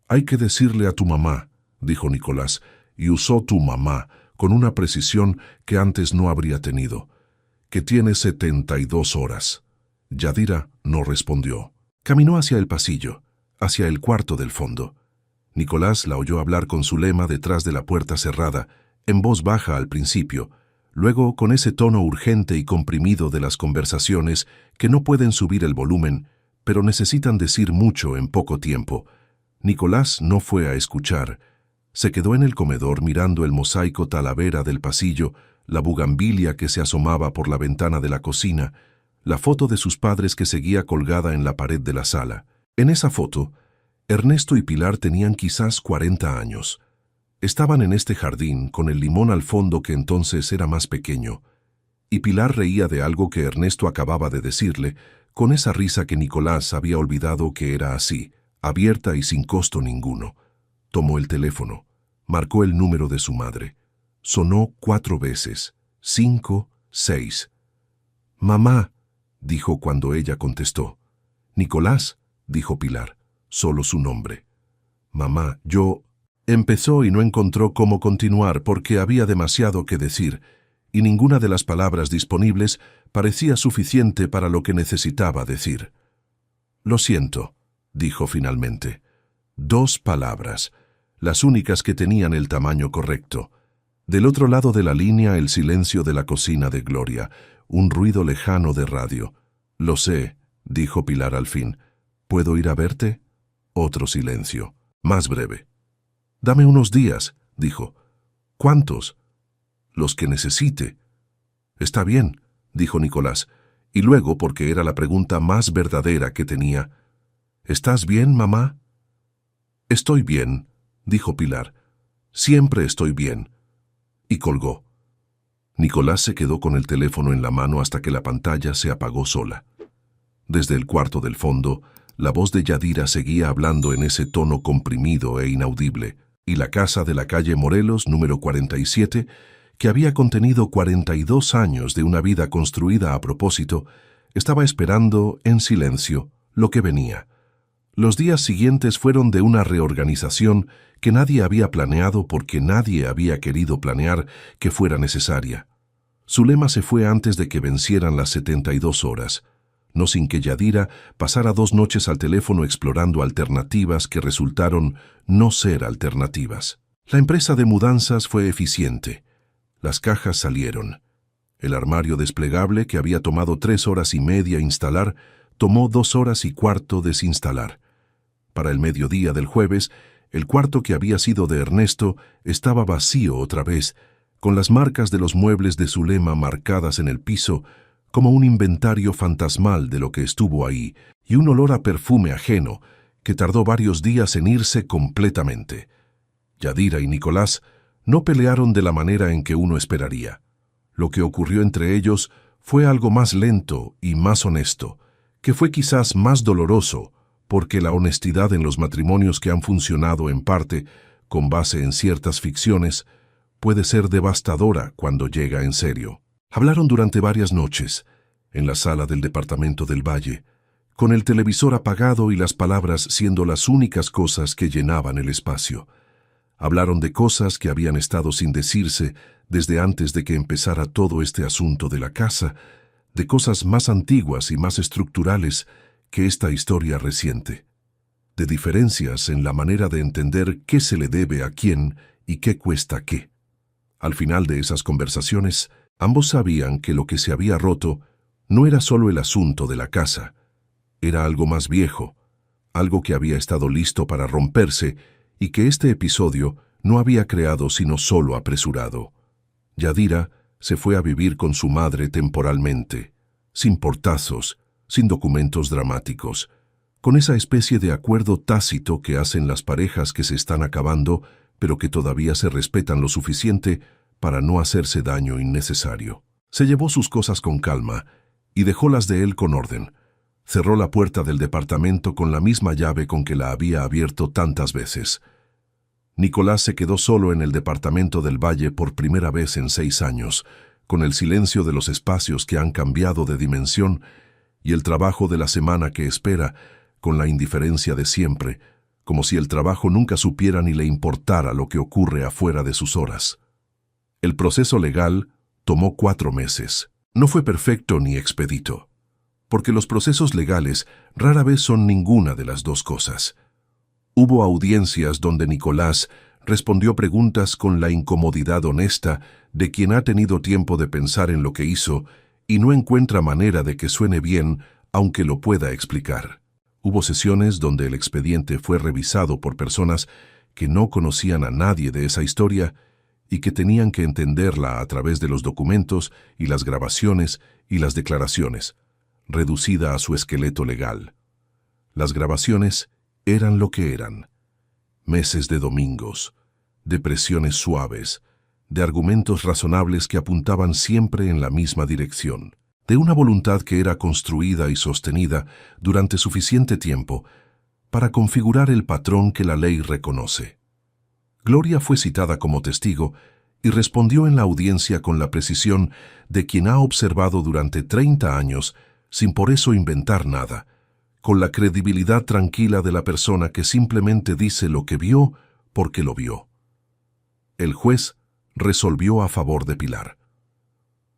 [SPEAKER 1] «Hay que decirle a tu mamá», dijo Nicolás, y usó «tu mamá» con una precisión que antes no habría tenido, «que tiene 72 horas». Yadira no respondió. Caminó hacia el pasillo, hacia el cuarto del fondo. Nicolás la oyó hablar con Zulema detrás de la puerta cerrada, en voz baja al principio, luego con ese tono urgente y comprimido de las conversaciones que no pueden subir el volumen, pero necesitan decir mucho en poco tiempo. Nicolás no fue a escuchar. Se quedó en el comedor mirando el mosaico talavera del pasillo, la bugambilia que se asomaba por la ventana de la cocina, la foto de sus padres que seguía colgada en la pared de la sala. En esa foto, Ernesto y Pilar tenían quizás 40 años. Estaban en este jardín, con el limón al fondo que entonces era más pequeño, y Pilar reía de algo que Ernesto acababa de decirle, con esa risa que Nicolás había olvidado que era así, abierta y sin costo ninguno. Tomó el teléfono, marcó el número de su madre. Sonó 4 veces, 5, 6. «Mamá», dijo cuando ella contestó. «Nicolás», dijo Pilar, solo su nombre. «Mamá, yo...» Empezó y no encontró cómo continuar porque había demasiado que decir, y ninguna de las palabras disponibles parecía suficiente para lo que necesitaba decir. «Lo siento», dijo finalmente. 2 palabras, las únicas que tenían el tamaño correcto. Del otro lado de la línea el silencio de la cocina de Gloria, un ruido lejano de radio. «Lo sé», dijo Pilar al fin. «¿Puedo ir a verte?» Otro silencio, más breve. «Dame unos días», dijo. «¿Cuántos?» «Los que necesite». «Está bien», dijo Nicolás, y luego, porque era la pregunta más verdadera que tenía, ¿Estás bien, mamá? Estoy bien, dijo Pilar. Siempre estoy bien. Y colgó. Nicolás se quedó con el teléfono en la mano hasta que la pantalla se apagó sola. Desde el cuarto del fondo, la voz de Yadira seguía hablando en ese tono comprimido e inaudible, y la casa de la calle Morelos, número 47, que había contenido 42 años de una vida construida a propósito, estaba esperando, en silencio, lo que venía. Los días siguientes fueron de una reorganización que nadie había planeado porque nadie había querido planear que fuera necesaria. Zulema se fue antes de que vencieran las 72 horas, no sin que Yadira pasara 2 noches al teléfono explorando alternativas que resultaron no ser alternativas. La empresa de mudanzas fue eficiente. Las cajas salieron. El armario desplegable, que había tomado 3 horas y media instalar, tomó 2 horas y cuarto desinstalar. Para el mediodía del jueves, el cuarto que había sido de Ernesto estaba vacío otra vez, con las marcas de los muebles de Zulema marcadas en el piso, como un inventario fantasmal de lo que estuvo ahí, y un olor a perfume ajeno, que tardó varios días en irse completamente. Yadira y Nicolás no pelearon de la manera en que uno esperaría. Lo que ocurrió entre ellos fue algo más lento y más honesto, que fue quizás más doloroso, porque la honestidad en los matrimonios que han funcionado en parte, con base en ciertas ficciones, puede ser devastadora cuando llega en serio. Hablaron durante varias noches, en la sala del departamento del Valle, con el televisor apagado y las palabras siendo las únicas cosas que llenaban el espacio. Hablaron de cosas que habían estado sin decirse desde antes de que empezara todo este asunto de la casa, de cosas más antiguas y más estructurales que esta historia reciente, de diferencias en la manera de entender qué se le debe a quién y qué cuesta qué. Al final de esas conversaciones, ambos sabían que lo que se había roto no era solo el asunto de la casa, era algo más viejo, algo que había estado listo para romperse y que este episodio no había creado sino solo apresurado. Yadira se fue a vivir con su madre temporalmente, sin portazos, sin documentos dramáticos, con esa especie de acuerdo tácito que hacen las parejas que se están acabando, pero que todavía se respetan lo suficiente para no hacerse daño innecesario. Se llevó sus cosas con calma y dejó las de él con orden. Cerró la puerta del departamento con la misma llave con que la había abierto tantas veces. Nicolás se quedó solo en el departamento del Valle por primera vez en 6 años, con el silencio de los espacios que han cambiado de dimensión y el trabajo de la semana que espera, con la indiferencia de siempre, como si el trabajo nunca supiera ni le importara lo que ocurre afuera de sus horas. El proceso legal tomó 4 meses. No fue perfecto ni expedito, porque los procesos legales rara vez son ninguna de las dos cosas. Hubo audiencias donde Nicolás respondió preguntas con la incomodidad honesta de quien ha tenido tiempo de pensar en lo que hizo y no encuentra manera de que suene bien aunque lo pueda explicar. Hubo sesiones donde el expediente fue revisado por personas que no conocían a nadie de esa historia y que tenían que entenderla a través de los documentos y las grabaciones y las declaraciones, reducida a su esqueleto legal. Las grabaciones eran lo que eran. Meses de domingos, de presiones suaves, de argumentos razonables que apuntaban siempre en la misma dirección, de una voluntad que era construida y sostenida durante suficiente tiempo para configurar el patrón que la ley reconoce. Gloria fue citada como testigo y respondió en la audiencia con la precisión de quien ha observado durante 30 años, sin por eso inventar nada, con la credibilidad tranquila de la persona que simplemente dice lo que vio porque lo vio. El juez resolvió a favor de Pilar.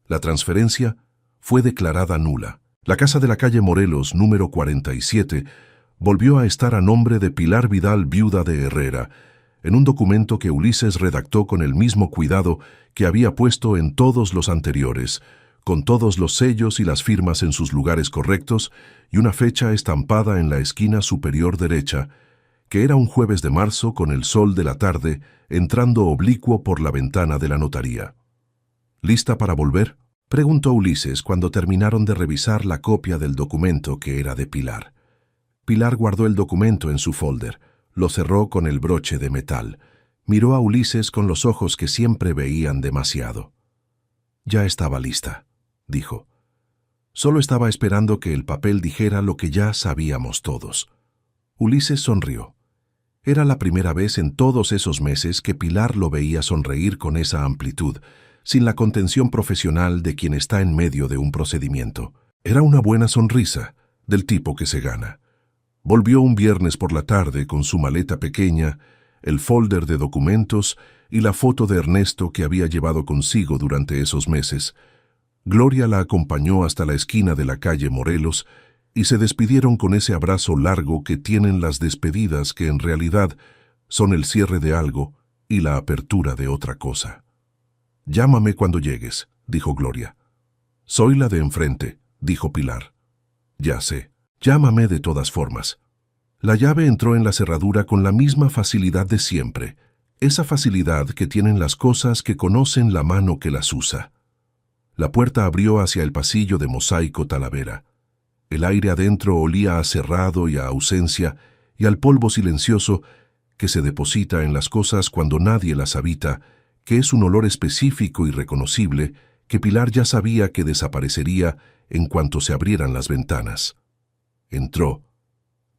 [SPEAKER 1] La transferencia fue declarada nula. La casa de la calle Morelos, número 47, volvió a estar a nombre de Pilar Vidal, viuda de Herrera, en un documento que Ulises redactó con el mismo cuidado que había puesto en todos los anteriores, con todos los sellos y las firmas en sus lugares correctos y una fecha estampada en la esquina superior derecha, que era un jueves de marzo con el sol de la tarde entrando oblicuo por la ventana de la notaría. ¿Lista para volver?, preguntó Ulises cuando terminaron de revisar la copia del documento que era de Pilar. Pilar guardó el documento en su folder, lo cerró con el broche de metal. Miró a Ulises con los ojos que siempre veían demasiado. Ya estaba lista, dijo. Solo estaba esperando que el papel dijera lo que ya sabíamos todos. Ulises sonrió. Era la primera vez en todos esos meses que Pilar lo veía sonreír con esa amplitud, sin la contención profesional de quien está en medio de un procedimiento. Era una buena sonrisa, del tipo que se gana. Volvió un viernes por la tarde con su maleta pequeña, el folder de documentos y la foto de Ernesto que había llevado consigo durante esos meses. Gloria la acompañó hasta la esquina de la calle Morelos y se despidieron con ese abrazo largo que tienen las despedidas que en realidad son el cierre de algo y la apertura de otra cosa. «Llámame cuando llegues», dijo Gloria. «Soy la de enfrente», dijo Pilar. «Ya sé. Llámame de todas formas». La llave entró en la cerradura con la misma facilidad de siempre, esa facilidad que tienen las cosas que conocen la mano que las usa. La puerta abrió hacia el pasillo de mosaico Talavera. El aire adentro olía a cerrado y a ausencia y al polvo silencioso que se deposita en las cosas cuando nadie las habita, que es un olor específico y reconocible que Pilar ya sabía que desaparecería en cuanto se abrieran las ventanas. Entró.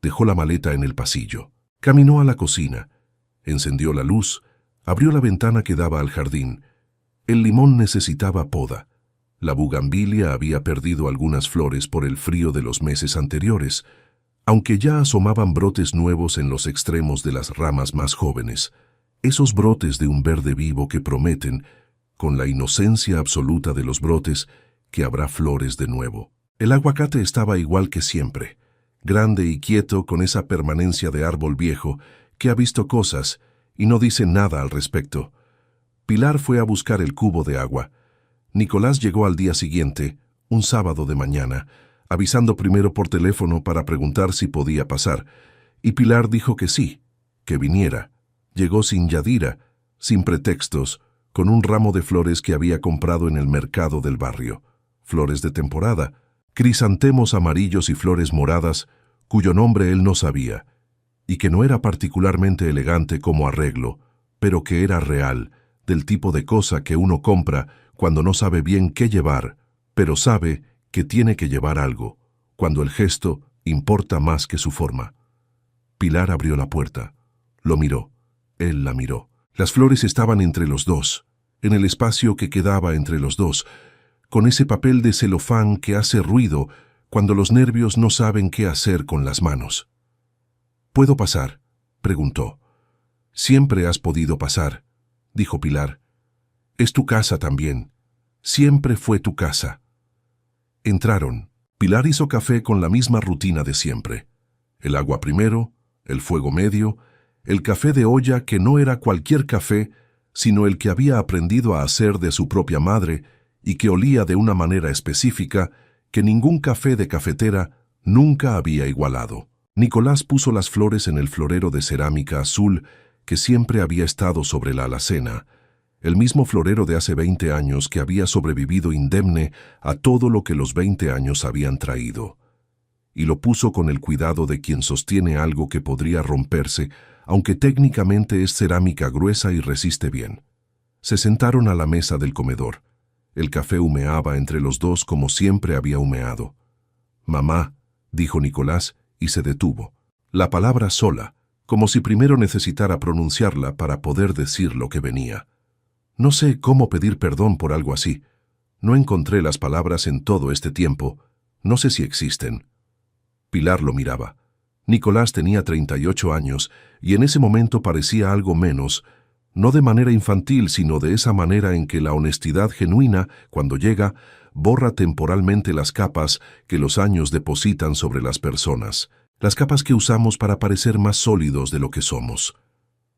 [SPEAKER 1] Dejó la maleta en el pasillo. Caminó a la cocina. Encendió la luz. Abrió la ventana que daba al jardín. El limón necesitaba poda. La bugambilia había perdido algunas flores por el frío de los meses anteriores, aunque ya asomaban brotes nuevos en los extremos de las ramas más jóvenes. Esos brotes de un verde vivo que prometen, con la inocencia absoluta de los brotes, que habrá flores de nuevo. El aguacate estaba igual que siempre, grande y quieto con esa permanencia de árbol viejo que ha visto cosas y no dice nada al respecto. Pilar fue a buscar el cubo de agua. Nicolás llegó al día siguiente, un sábado de mañana, avisando primero por teléfono para preguntar si podía pasar, y Pilar dijo que sí, que viniera. Llegó sin Yadira, sin pretextos, con un ramo de flores que había comprado en el mercado del barrio. Flores de temporada, crisantemos amarillos y flores moradas, cuyo nombre él no sabía, y que no era particularmente elegante como arreglo, pero que era real, del tipo de cosa que uno compra cuando no sabe bien qué llevar, pero sabe que tiene que llevar algo, cuando el gesto importa más que su forma. Pilar abrió la puerta. Lo miró. Él la miró. Las flores estaban entre los dos, en el espacio que quedaba entre los dos, con ese papel de celofán que hace ruido cuando los nervios no saben qué hacer con las manos. «¿Puedo pasar?», preguntó. «Siempre has podido pasar», dijo Pilar. «Es tu casa también. Siempre fue tu casa». Entraron. Pilar hizo café con la misma rutina de siempre. El agua primero, el fuego medio, el café de olla que no era cualquier café, sino el que había aprendido a hacer de su propia madre y que olía de una manera específica que ningún café de cafetera nunca había igualado. Nicolás puso las flores en el florero de cerámica azul que siempre había estado sobre la alacena, el mismo florero de hace 20 años que había sobrevivido indemne a todo lo que los 20 años habían traído. Y lo puso con el cuidado de quien sostiene algo que podría romperse, aunque técnicamente es cerámica gruesa y resiste bien. Se sentaron a la mesa del comedor. El café humeaba entre los dos como siempre había humeado. «Mamá», dijo Nicolás, y se detuvo. La palabra sola, como si primero necesitara pronunciarla para poder decir lo que venía. No sé cómo pedir perdón por algo así. No encontré las palabras en todo este tiempo. No sé si existen. Pilar lo miraba. Nicolás tenía 38 años y en ese momento parecía algo menos, no de manera infantil, sino de esa manera en que la honestidad genuina, cuando llega, borra temporalmente las capas que los años depositan sobre las personas, las capas que usamos para parecer más sólidos de lo que somos.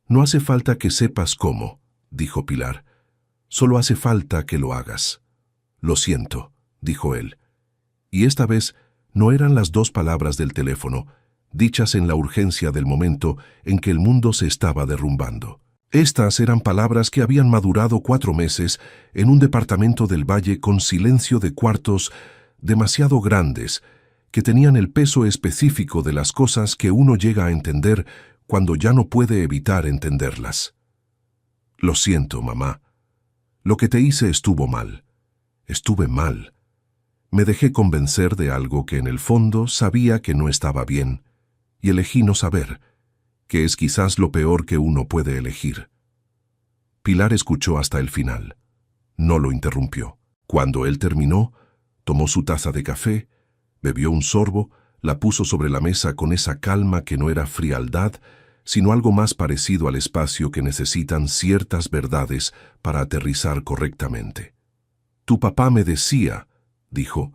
[SPEAKER 1] «No hace falta que sepas cómo», dijo Pilar. «Solo hace falta que lo hagas». «Lo siento», dijo él. Y esta vez no eran las dos palabras del teléfono, dichas en la urgencia del momento en que el mundo se estaba derrumbando. Estas eran palabras que habían madurado 4 meses en un departamento del Valle con silencio de cuartos demasiado grandes, que tenían el peso específico de las cosas que uno llega a entender cuando ya no puede evitar entenderlas. Lo siento, mamá. Lo que te hice estuvo mal. Estuve mal. Me dejé convencer de algo que en el fondo sabía que no estaba bien, y elegí no saber, que es quizás lo peor que uno puede elegir. Pilar escuchó hasta el final. No lo interrumpió. Cuando él terminó, tomó su taza de café, bebió un sorbo, la puso sobre la mesa con esa calma que no era frialdad, sino algo más parecido al espacio que necesitan ciertas verdades para aterrizar correctamente. Tu papá me decía, dijo,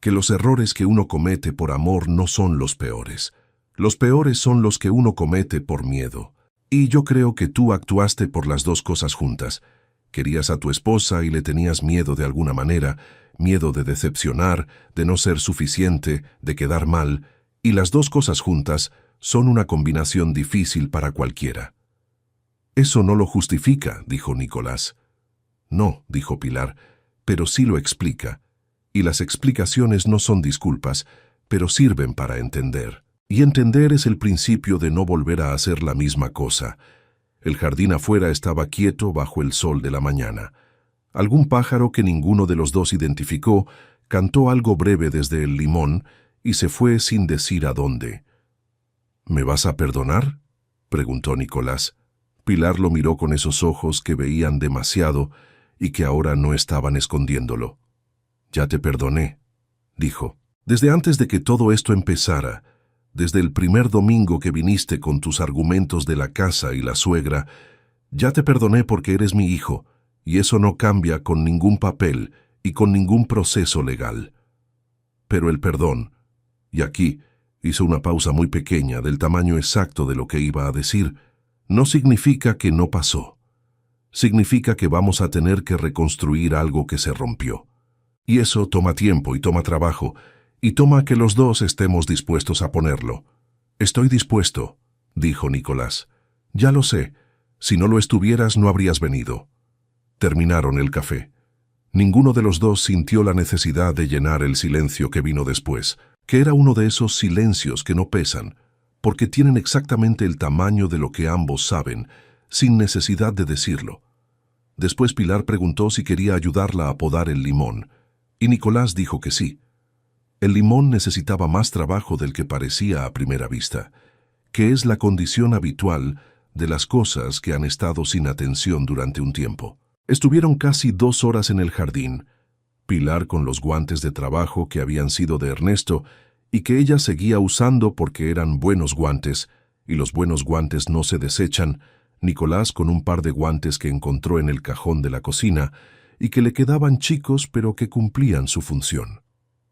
[SPEAKER 1] que los errores que uno comete por amor no son los peores. Los peores son los que uno comete por miedo. Y yo creo que tú actuaste por las dos cosas juntas. Querías a tu esposa y le tenías miedo de alguna manera, miedo de decepcionar, de no ser suficiente, de quedar mal, y las dos cosas juntas son una combinación difícil para cualquiera. Eso no lo justifica, dijo Nicolás. No, dijo Pilar, pero sí lo explica. Y las explicaciones no son disculpas, pero sirven para entender. Y entender es el principio de no volver a hacer la misma cosa. El jardín afuera estaba quieto bajo el sol de la mañana. Algún pájaro que ninguno de los dos identificó cantó algo breve desde el limón y se fue sin decir a dónde. ¿Me vas a perdonar?, preguntó Nicolás. Pilar lo miró con esos ojos que veían demasiado y que ahora no estaban escondiéndolo. Ya te perdoné, dijo. Desde antes de que todo esto empezara, desde el primer domingo que viniste con tus argumentos de la casa y la suegra, ya te perdoné porque eres mi hijo, y eso no cambia con ningún papel y con ningún proceso legal. Pero el perdón, y aquí hizo una pausa muy pequeña del tamaño exacto de lo que iba a decir, no significa que no pasó. Significa que vamos a tener que reconstruir algo que se rompió. Y eso toma tiempo y toma trabajo, y toma que los dos estemos dispuestos a ponerlo. Estoy dispuesto, dijo Nicolás. Ya lo sé. Si no lo estuvieras, no habrías venido. Terminaron el café. Ninguno de los dos sintió la necesidad de llenar el silencio que vino después, que era uno de esos silencios que no pesan, porque tienen exactamente el tamaño de lo que ambos saben, sin necesidad de decirlo. Después Pilar preguntó si quería ayudarla a podar el limón, y Nicolás dijo que sí. El limón necesitaba más trabajo del que parecía a primera vista, que es la condición habitual de las cosas que han estado sin atención durante un tiempo. Estuvieron casi 2 horas en el jardín, Pilar con los guantes de trabajo que habían sido de Ernesto y que ella seguía usando porque eran buenos guantes, y los buenos guantes no se desechan, Nicolás con un par de guantes que encontró en el cajón de la cocina y que le quedaban chicos pero que cumplían su función.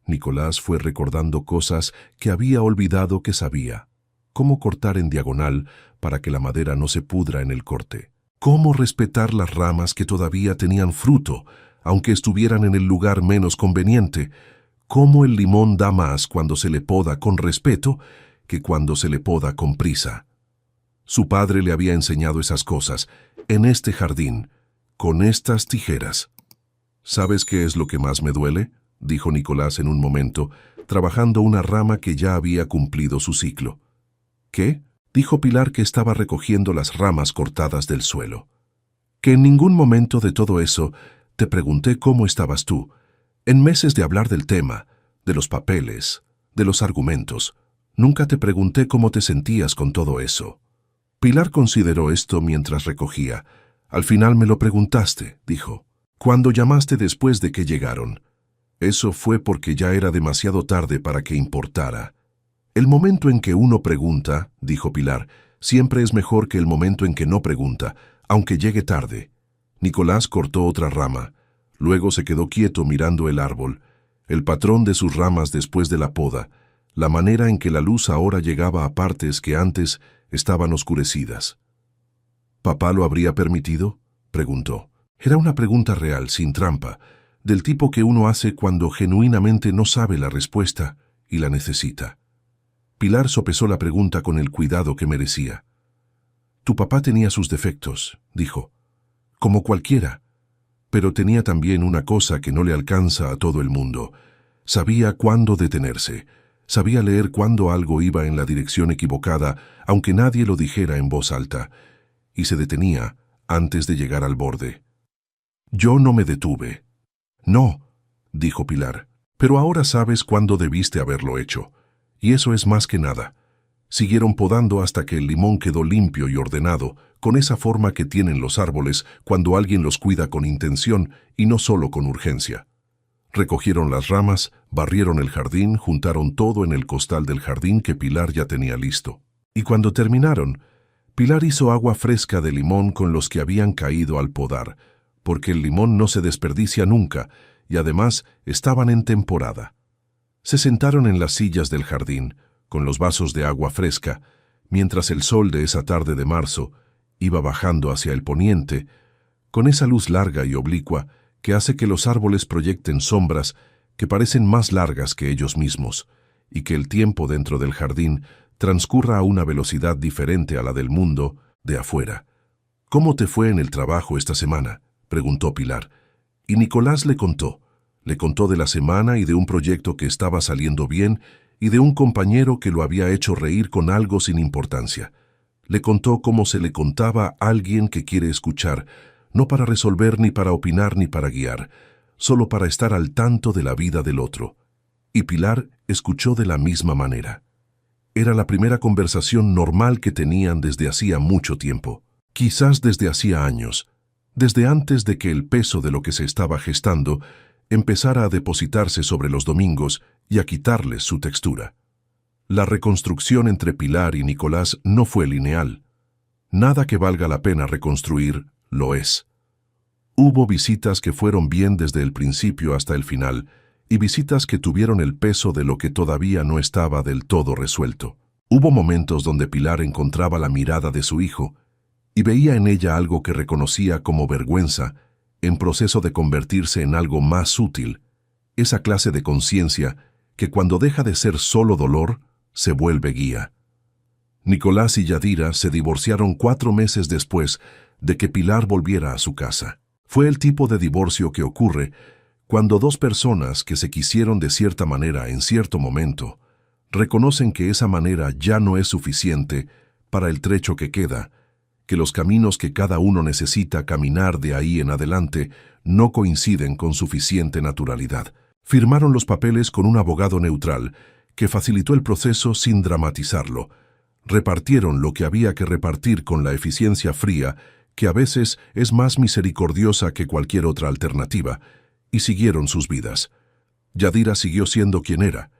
[SPEAKER 1] Nicolás fue recordando cosas que había olvidado que sabía. Cómo cortar en diagonal para que la madera no se pudra en el corte. Cómo respetar las ramas que todavía tenían fruto, aunque estuvieran en el lugar menos conveniente. Cómo el limón da más cuando se le poda con respeto que cuando se le poda con prisa. Su padre le había enseñado esas cosas, en este jardín, con estas tijeras. ¿Sabes qué es lo que más me duele?, dijo Nicolás en un momento, trabajando una rama que ya había cumplido su ciclo. ¿Qué?, dijo Pilar, que estaba recogiendo las ramas cortadas del suelo. Que en ningún momento de todo eso te pregunté cómo estabas tú, en meses de hablar del tema, de los papeles, de los argumentos. Nunca te pregunté cómo te sentías con todo eso. Pilar consideró esto mientras recogía. Al final me lo preguntaste, dijo. Cuando llamaste después de que llegaron. Eso fue porque ya era demasiado tarde para que importara. El momento en que uno pregunta, dijo Pilar, siempre es mejor que el momento en que no pregunta, aunque llegue tarde. Nicolás cortó otra rama. Luego se quedó quieto mirando el árbol, el patrón de sus ramas después de la poda, la manera en que la luz ahora llegaba a partes que antes estaban oscurecidas. ¿Papá lo habría permitido?, preguntó. Era una pregunta real, sin trampa, del tipo que uno hace cuando genuinamente no sabe la respuesta y la necesita. Pilar sopesó la pregunta con el cuidado que merecía. Tu papá tenía sus defectos, dijo, como cualquiera, pero tenía también una cosa que no le alcanza a todo el mundo. Sabía cuándo detenerse, Sabía leer cuando algo iba en la dirección equivocada, aunque nadie lo dijera en voz alta, y se detenía antes de llegar al borde. Yo no me detuve. No, dijo Pilar, pero ahora sabes cuándo debiste haberlo hecho, y eso es más que nada. Siguieron podando hasta que el limón quedó limpio y ordenado, con esa forma que tienen los árboles cuando alguien los cuida con intención y no solo con urgencia. Recogieron las ramas, barrieron el jardín, juntaron todo en el costal del jardín que Pilar ya tenía listo. Y cuando terminaron, Pilar hizo agua fresca de limón con los que habían caído al podar, porque el limón no se desperdicia nunca, y además estaban en temporada. Se sentaron en las sillas del jardín, con los vasos de agua fresca, mientras el sol de esa tarde de marzo iba bajando hacia el poniente, con esa luz larga y oblicua que hace que los árboles proyecten sombras que parecen más largas que ellos mismos, y que el tiempo dentro del jardín transcurra a una velocidad diferente a la del mundo de afuera. «¿Cómo te fue en el trabajo esta semana?», preguntó Pilar, y Nicolás le contó de la semana y de un proyecto que estaba saliendo bien y de un compañero que lo había hecho reír con algo sin importancia. Le contó cómo se le contaba a alguien que quiere escuchar, no para resolver ni para opinar ni para guiar, solo para estar al tanto de la vida del otro. Y Pilar escuchó de la misma manera. Era la primera conversación normal que tenían desde hacía mucho tiempo, quizás desde hacía años, desde antes de que el peso de lo que se estaba gestando empezara a depositarse sobre los domingos y a quitarles su textura. La reconstrucción entre Pilar y Nicolás no fue lineal. Nada que valga la pena reconstruir lo es. Hubo visitas que fueron bien desde el principio hasta el final, y visitas que tuvieron el peso de lo que todavía no estaba del todo resuelto. Hubo momentos donde Pilar encontraba la mirada de su hijo y veía en ella algo que reconocía como vergüenza, en proceso de convertirse en algo más útil, esa clase de conciencia que cuando deja de ser solo dolor, se vuelve guía. Nicolás y Yadira se divorciaron 4 meses después de que Pilar volviera a su casa. Fue el tipo de divorcio que ocurre cuando dos personas que se quisieron de cierta manera en cierto momento reconocen que esa manera ya no es suficiente para el trecho que queda, que los caminos que cada uno necesita caminar de ahí en adelante no coinciden con suficiente naturalidad. Firmaron los papeles con un abogado neutral que facilitó el proceso sin dramatizarlo. Repartieron lo que había que repartir con la eficiencia fría, que a veces es más misericordiosa que cualquier otra alternativa, y siguieron sus vidas. Yadira siguió siendo quien era,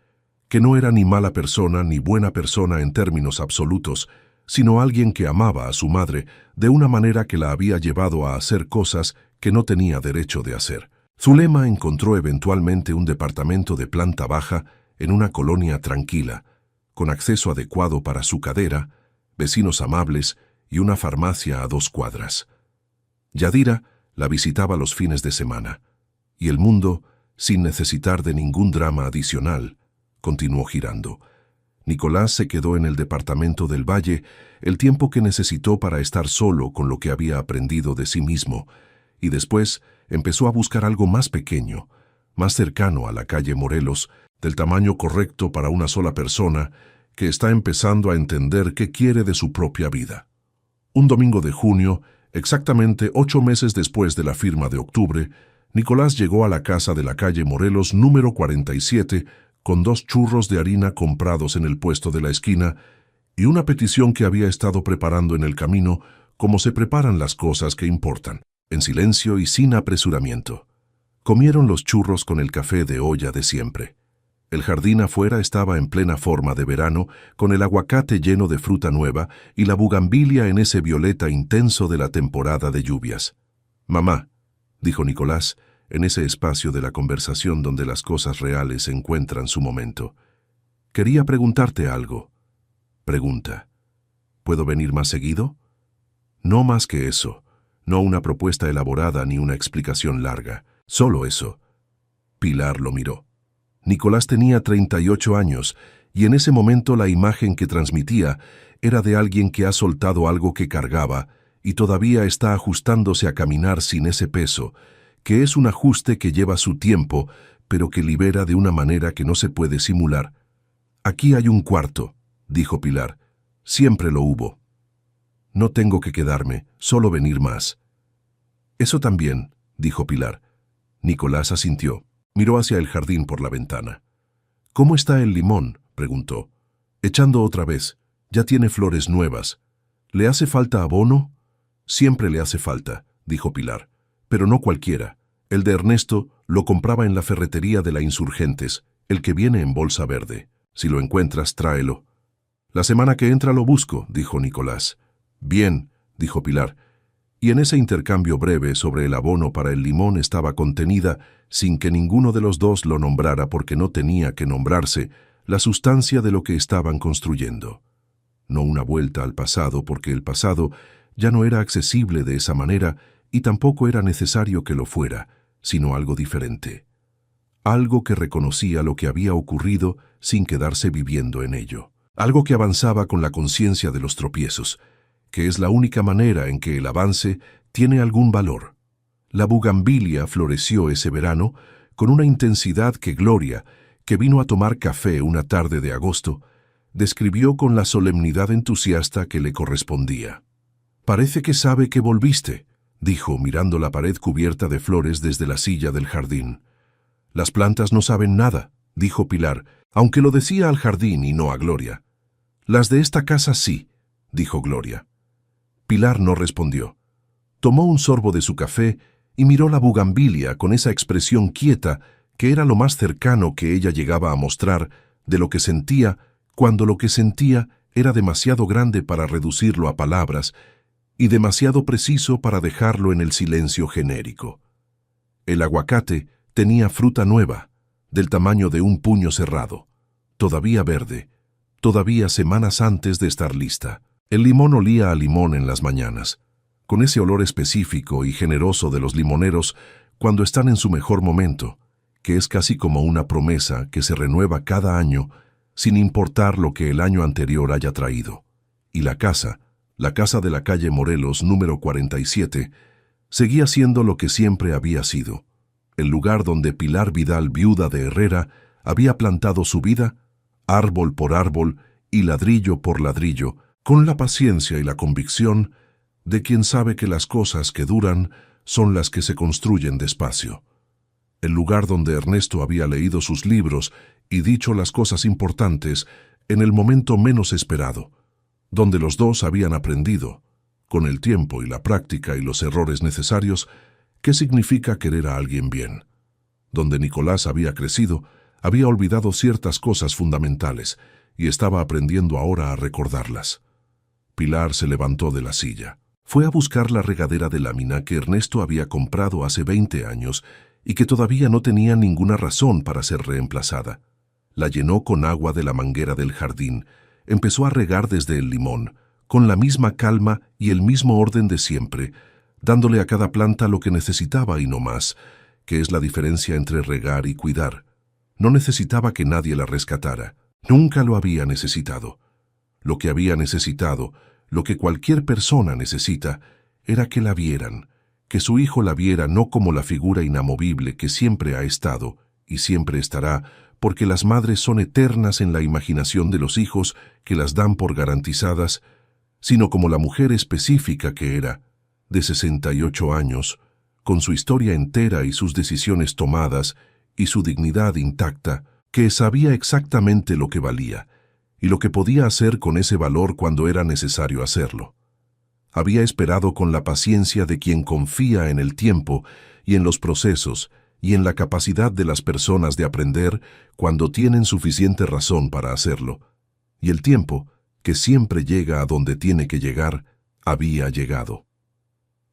[SPEAKER 1] que no era ni mala persona ni buena persona en términos absolutos, sino alguien que amaba a su madre de una manera que la había llevado a hacer cosas que no tenía derecho de hacer. Zulema encontró eventualmente un departamento de planta baja en una colonia tranquila, con acceso adecuado para su cadera, vecinos amables y una farmacia a 2 cuadras. Yadira la visitaba los fines de semana, y el mundo, sin necesitar de ningún drama adicional, continuó girando. Nicolás se quedó en el departamento del Valle el tiempo que necesitó para estar solo con lo que había aprendido de sí mismo, y después empezó a buscar algo más pequeño, más cercano a la calle Morelos, del tamaño correcto para una sola persona que está empezando a entender qué quiere de su propia vida. Un domingo de junio, exactamente 8 meses después de la firma de octubre, Nicolás llegó a la casa de la calle Morelos número 47 con 2 churros de harina comprados en el puesto de la esquina y una petición que había estado preparando en el camino como se preparan las cosas que importan, en silencio y sin apresuramiento. Comieron los churros con el café de olla de siempre. El jardín afuera estaba en plena forma de verano, con el aguacate lleno de fruta nueva y la bugambilia en ese violeta intenso de la temporada de lluvias. «Mamá», dijo Nicolás, en ese espacio de la conversación donde las cosas reales encuentran su momento. «Quería preguntarte algo». «Pregunta. ¿Puedo venir más seguido?» «No más que eso. No una propuesta elaborada ni una explicación larga. Solo eso». Pilar lo miró. Nicolás tenía 38 años, y en ese momento la imagen que transmitía era de alguien que ha soltado algo que cargaba y todavía está ajustándose a caminar sin ese peso, que es un ajuste que lleva su tiempo, pero que libera de una manera que no se puede simular. Aquí hay un cuarto, dijo Pilar. Siempre lo hubo. No tengo que quedarme, solo venir más. Eso también, dijo Pilar. Nicolás asintió. Miró hacia el jardín por la ventana. ¿Cómo está el limón?, preguntó. Echando otra vez. Ya tiene flores nuevas. ¿Le hace falta abono? Siempre le hace falta, dijo Pilar. Pero no cualquiera. El de Ernesto lo compraba en la ferretería de la Insurgentes, el que viene en bolsa verde. Si lo encuentras, tráelo. La semana que entra lo busco, dijo Nicolás. Bien, dijo Pilar. Y en ese intercambio breve sobre el abono para el limón estaba contenida, sin que ninguno de los dos lo nombrara porque no tenía que nombrarse, la sustancia de lo que estaban construyendo. No una vuelta al pasado, porque el pasado ya no era accesible de esa manera y tampoco era necesario que lo fuera, sino algo diferente. Algo que reconocía lo que había ocurrido sin quedarse viviendo en ello. Algo que avanzaba con la conciencia de los tropiezos, que es la única manera en que el avance tiene algún valor. La bugambilia floreció ese verano con una intensidad que Gloria, que vino a tomar café una tarde de agosto, describió con la solemnidad entusiasta que le correspondía. «Parece que sabe que volviste», dijo mirando la pared cubierta de flores desde la silla del jardín. «Las plantas no saben nada», dijo Pilar, aunque lo decía al jardín y no a Gloria. «Las de esta casa sí», dijo Gloria. Pilar no respondió. Tomó un sorbo de su café y miró la bugambilia con esa expresión quieta que era lo más cercano que ella llegaba a mostrar de lo que sentía cuando lo que sentía era demasiado grande para reducirlo a palabras y demasiado preciso para dejarlo en el silencio genérico. El aguacate tenía fruta nueva, del tamaño de un puño cerrado, todavía verde, todavía semanas antes de estar lista. El limón olía a limón en las mañanas, con ese olor específico y generoso de los limoneros cuando están en su mejor momento, que es casi como una promesa que se renueva cada año sin importar lo que el año anterior haya traído. Y la casa de la calle Morelos número 47, seguía siendo lo que siempre había sido, el lugar donde Pilar Vidal, viuda de Herrera, había plantado su vida, árbol por árbol y ladrillo por ladrillo, con la paciencia y la convicción de quien sabe que las cosas que duran son las que se construyen despacio. El lugar donde Ernesto había leído sus libros y dicho las cosas importantes en el momento menos esperado, donde los dos habían aprendido, con el tiempo y la práctica y los errores necesarios, qué significa querer a alguien bien. Donde Nicolás había crecido, había olvidado ciertas cosas fundamentales y estaba aprendiendo ahora a recordarlas. Pilar se levantó de la silla. Fue a buscar la regadera de lámina que Ernesto había comprado hace 20 años y que todavía no tenía ninguna razón para ser reemplazada. La llenó con agua de la manguera del jardín, empezó a regar desde el limón, con la misma calma y el mismo orden de siempre, dándole a cada planta lo que necesitaba y no más, que es la diferencia entre regar y cuidar. No necesitaba que nadie la rescatara. Nunca lo había necesitado. Lo que había necesitado, lo que cualquier persona necesita, era que la vieran, que su hijo la viera no como la figura inamovible que siempre ha estado y siempre estará, porque las madres son eternas en la imaginación de los hijos que las dan por garantizadas, sino como la mujer específica que era, de 68 años, con su historia entera y sus decisiones tomadas y su dignidad intacta, que sabía exactamente lo que valía y lo que podía hacer con ese valor cuando era necesario hacerlo. Había esperado con la paciencia de quien confía en el tiempo y en los procesos y en la capacidad de las personas de aprender cuando tienen suficiente razón para hacerlo. Y el tiempo, que siempre llega a donde tiene que llegar, había llegado.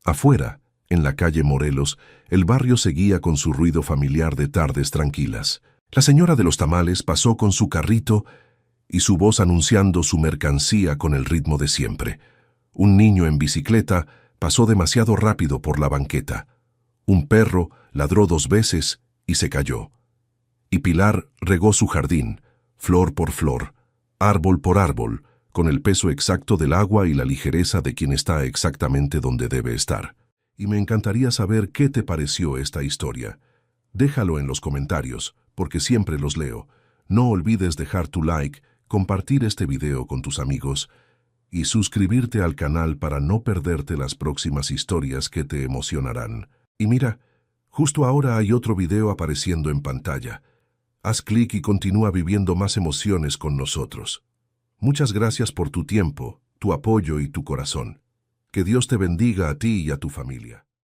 [SPEAKER 1] Afuera, en la calle Morelos, el barrio seguía con su ruido familiar de tardes tranquilas. La señora de los tamales pasó con su carrito y su voz anunciando su mercancía con el ritmo de siempre. Un niño en bicicleta pasó demasiado rápido por la banqueta. Un perro ladró 2 veces y se cayó. Y Pilar regó su jardín, flor por flor, árbol por árbol, con el peso exacto del agua y la ligereza de quien está exactamente donde debe estar. Y me encantaría saber qué te pareció esta historia. Déjalo en los comentarios, porque siempre los leo. No olvides dejar tu like, compartir este video con tus amigos y suscribirte al canal para no perderte las próximas historias que te emocionarán. Y mira, justo ahora hay otro video apareciendo en pantalla. Haz clic y continúa viviendo más emociones con nosotros. Muchas gracias por tu tiempo, tu apoyo y tu corazón. Que Dios te bendiga a ti y a tu familia.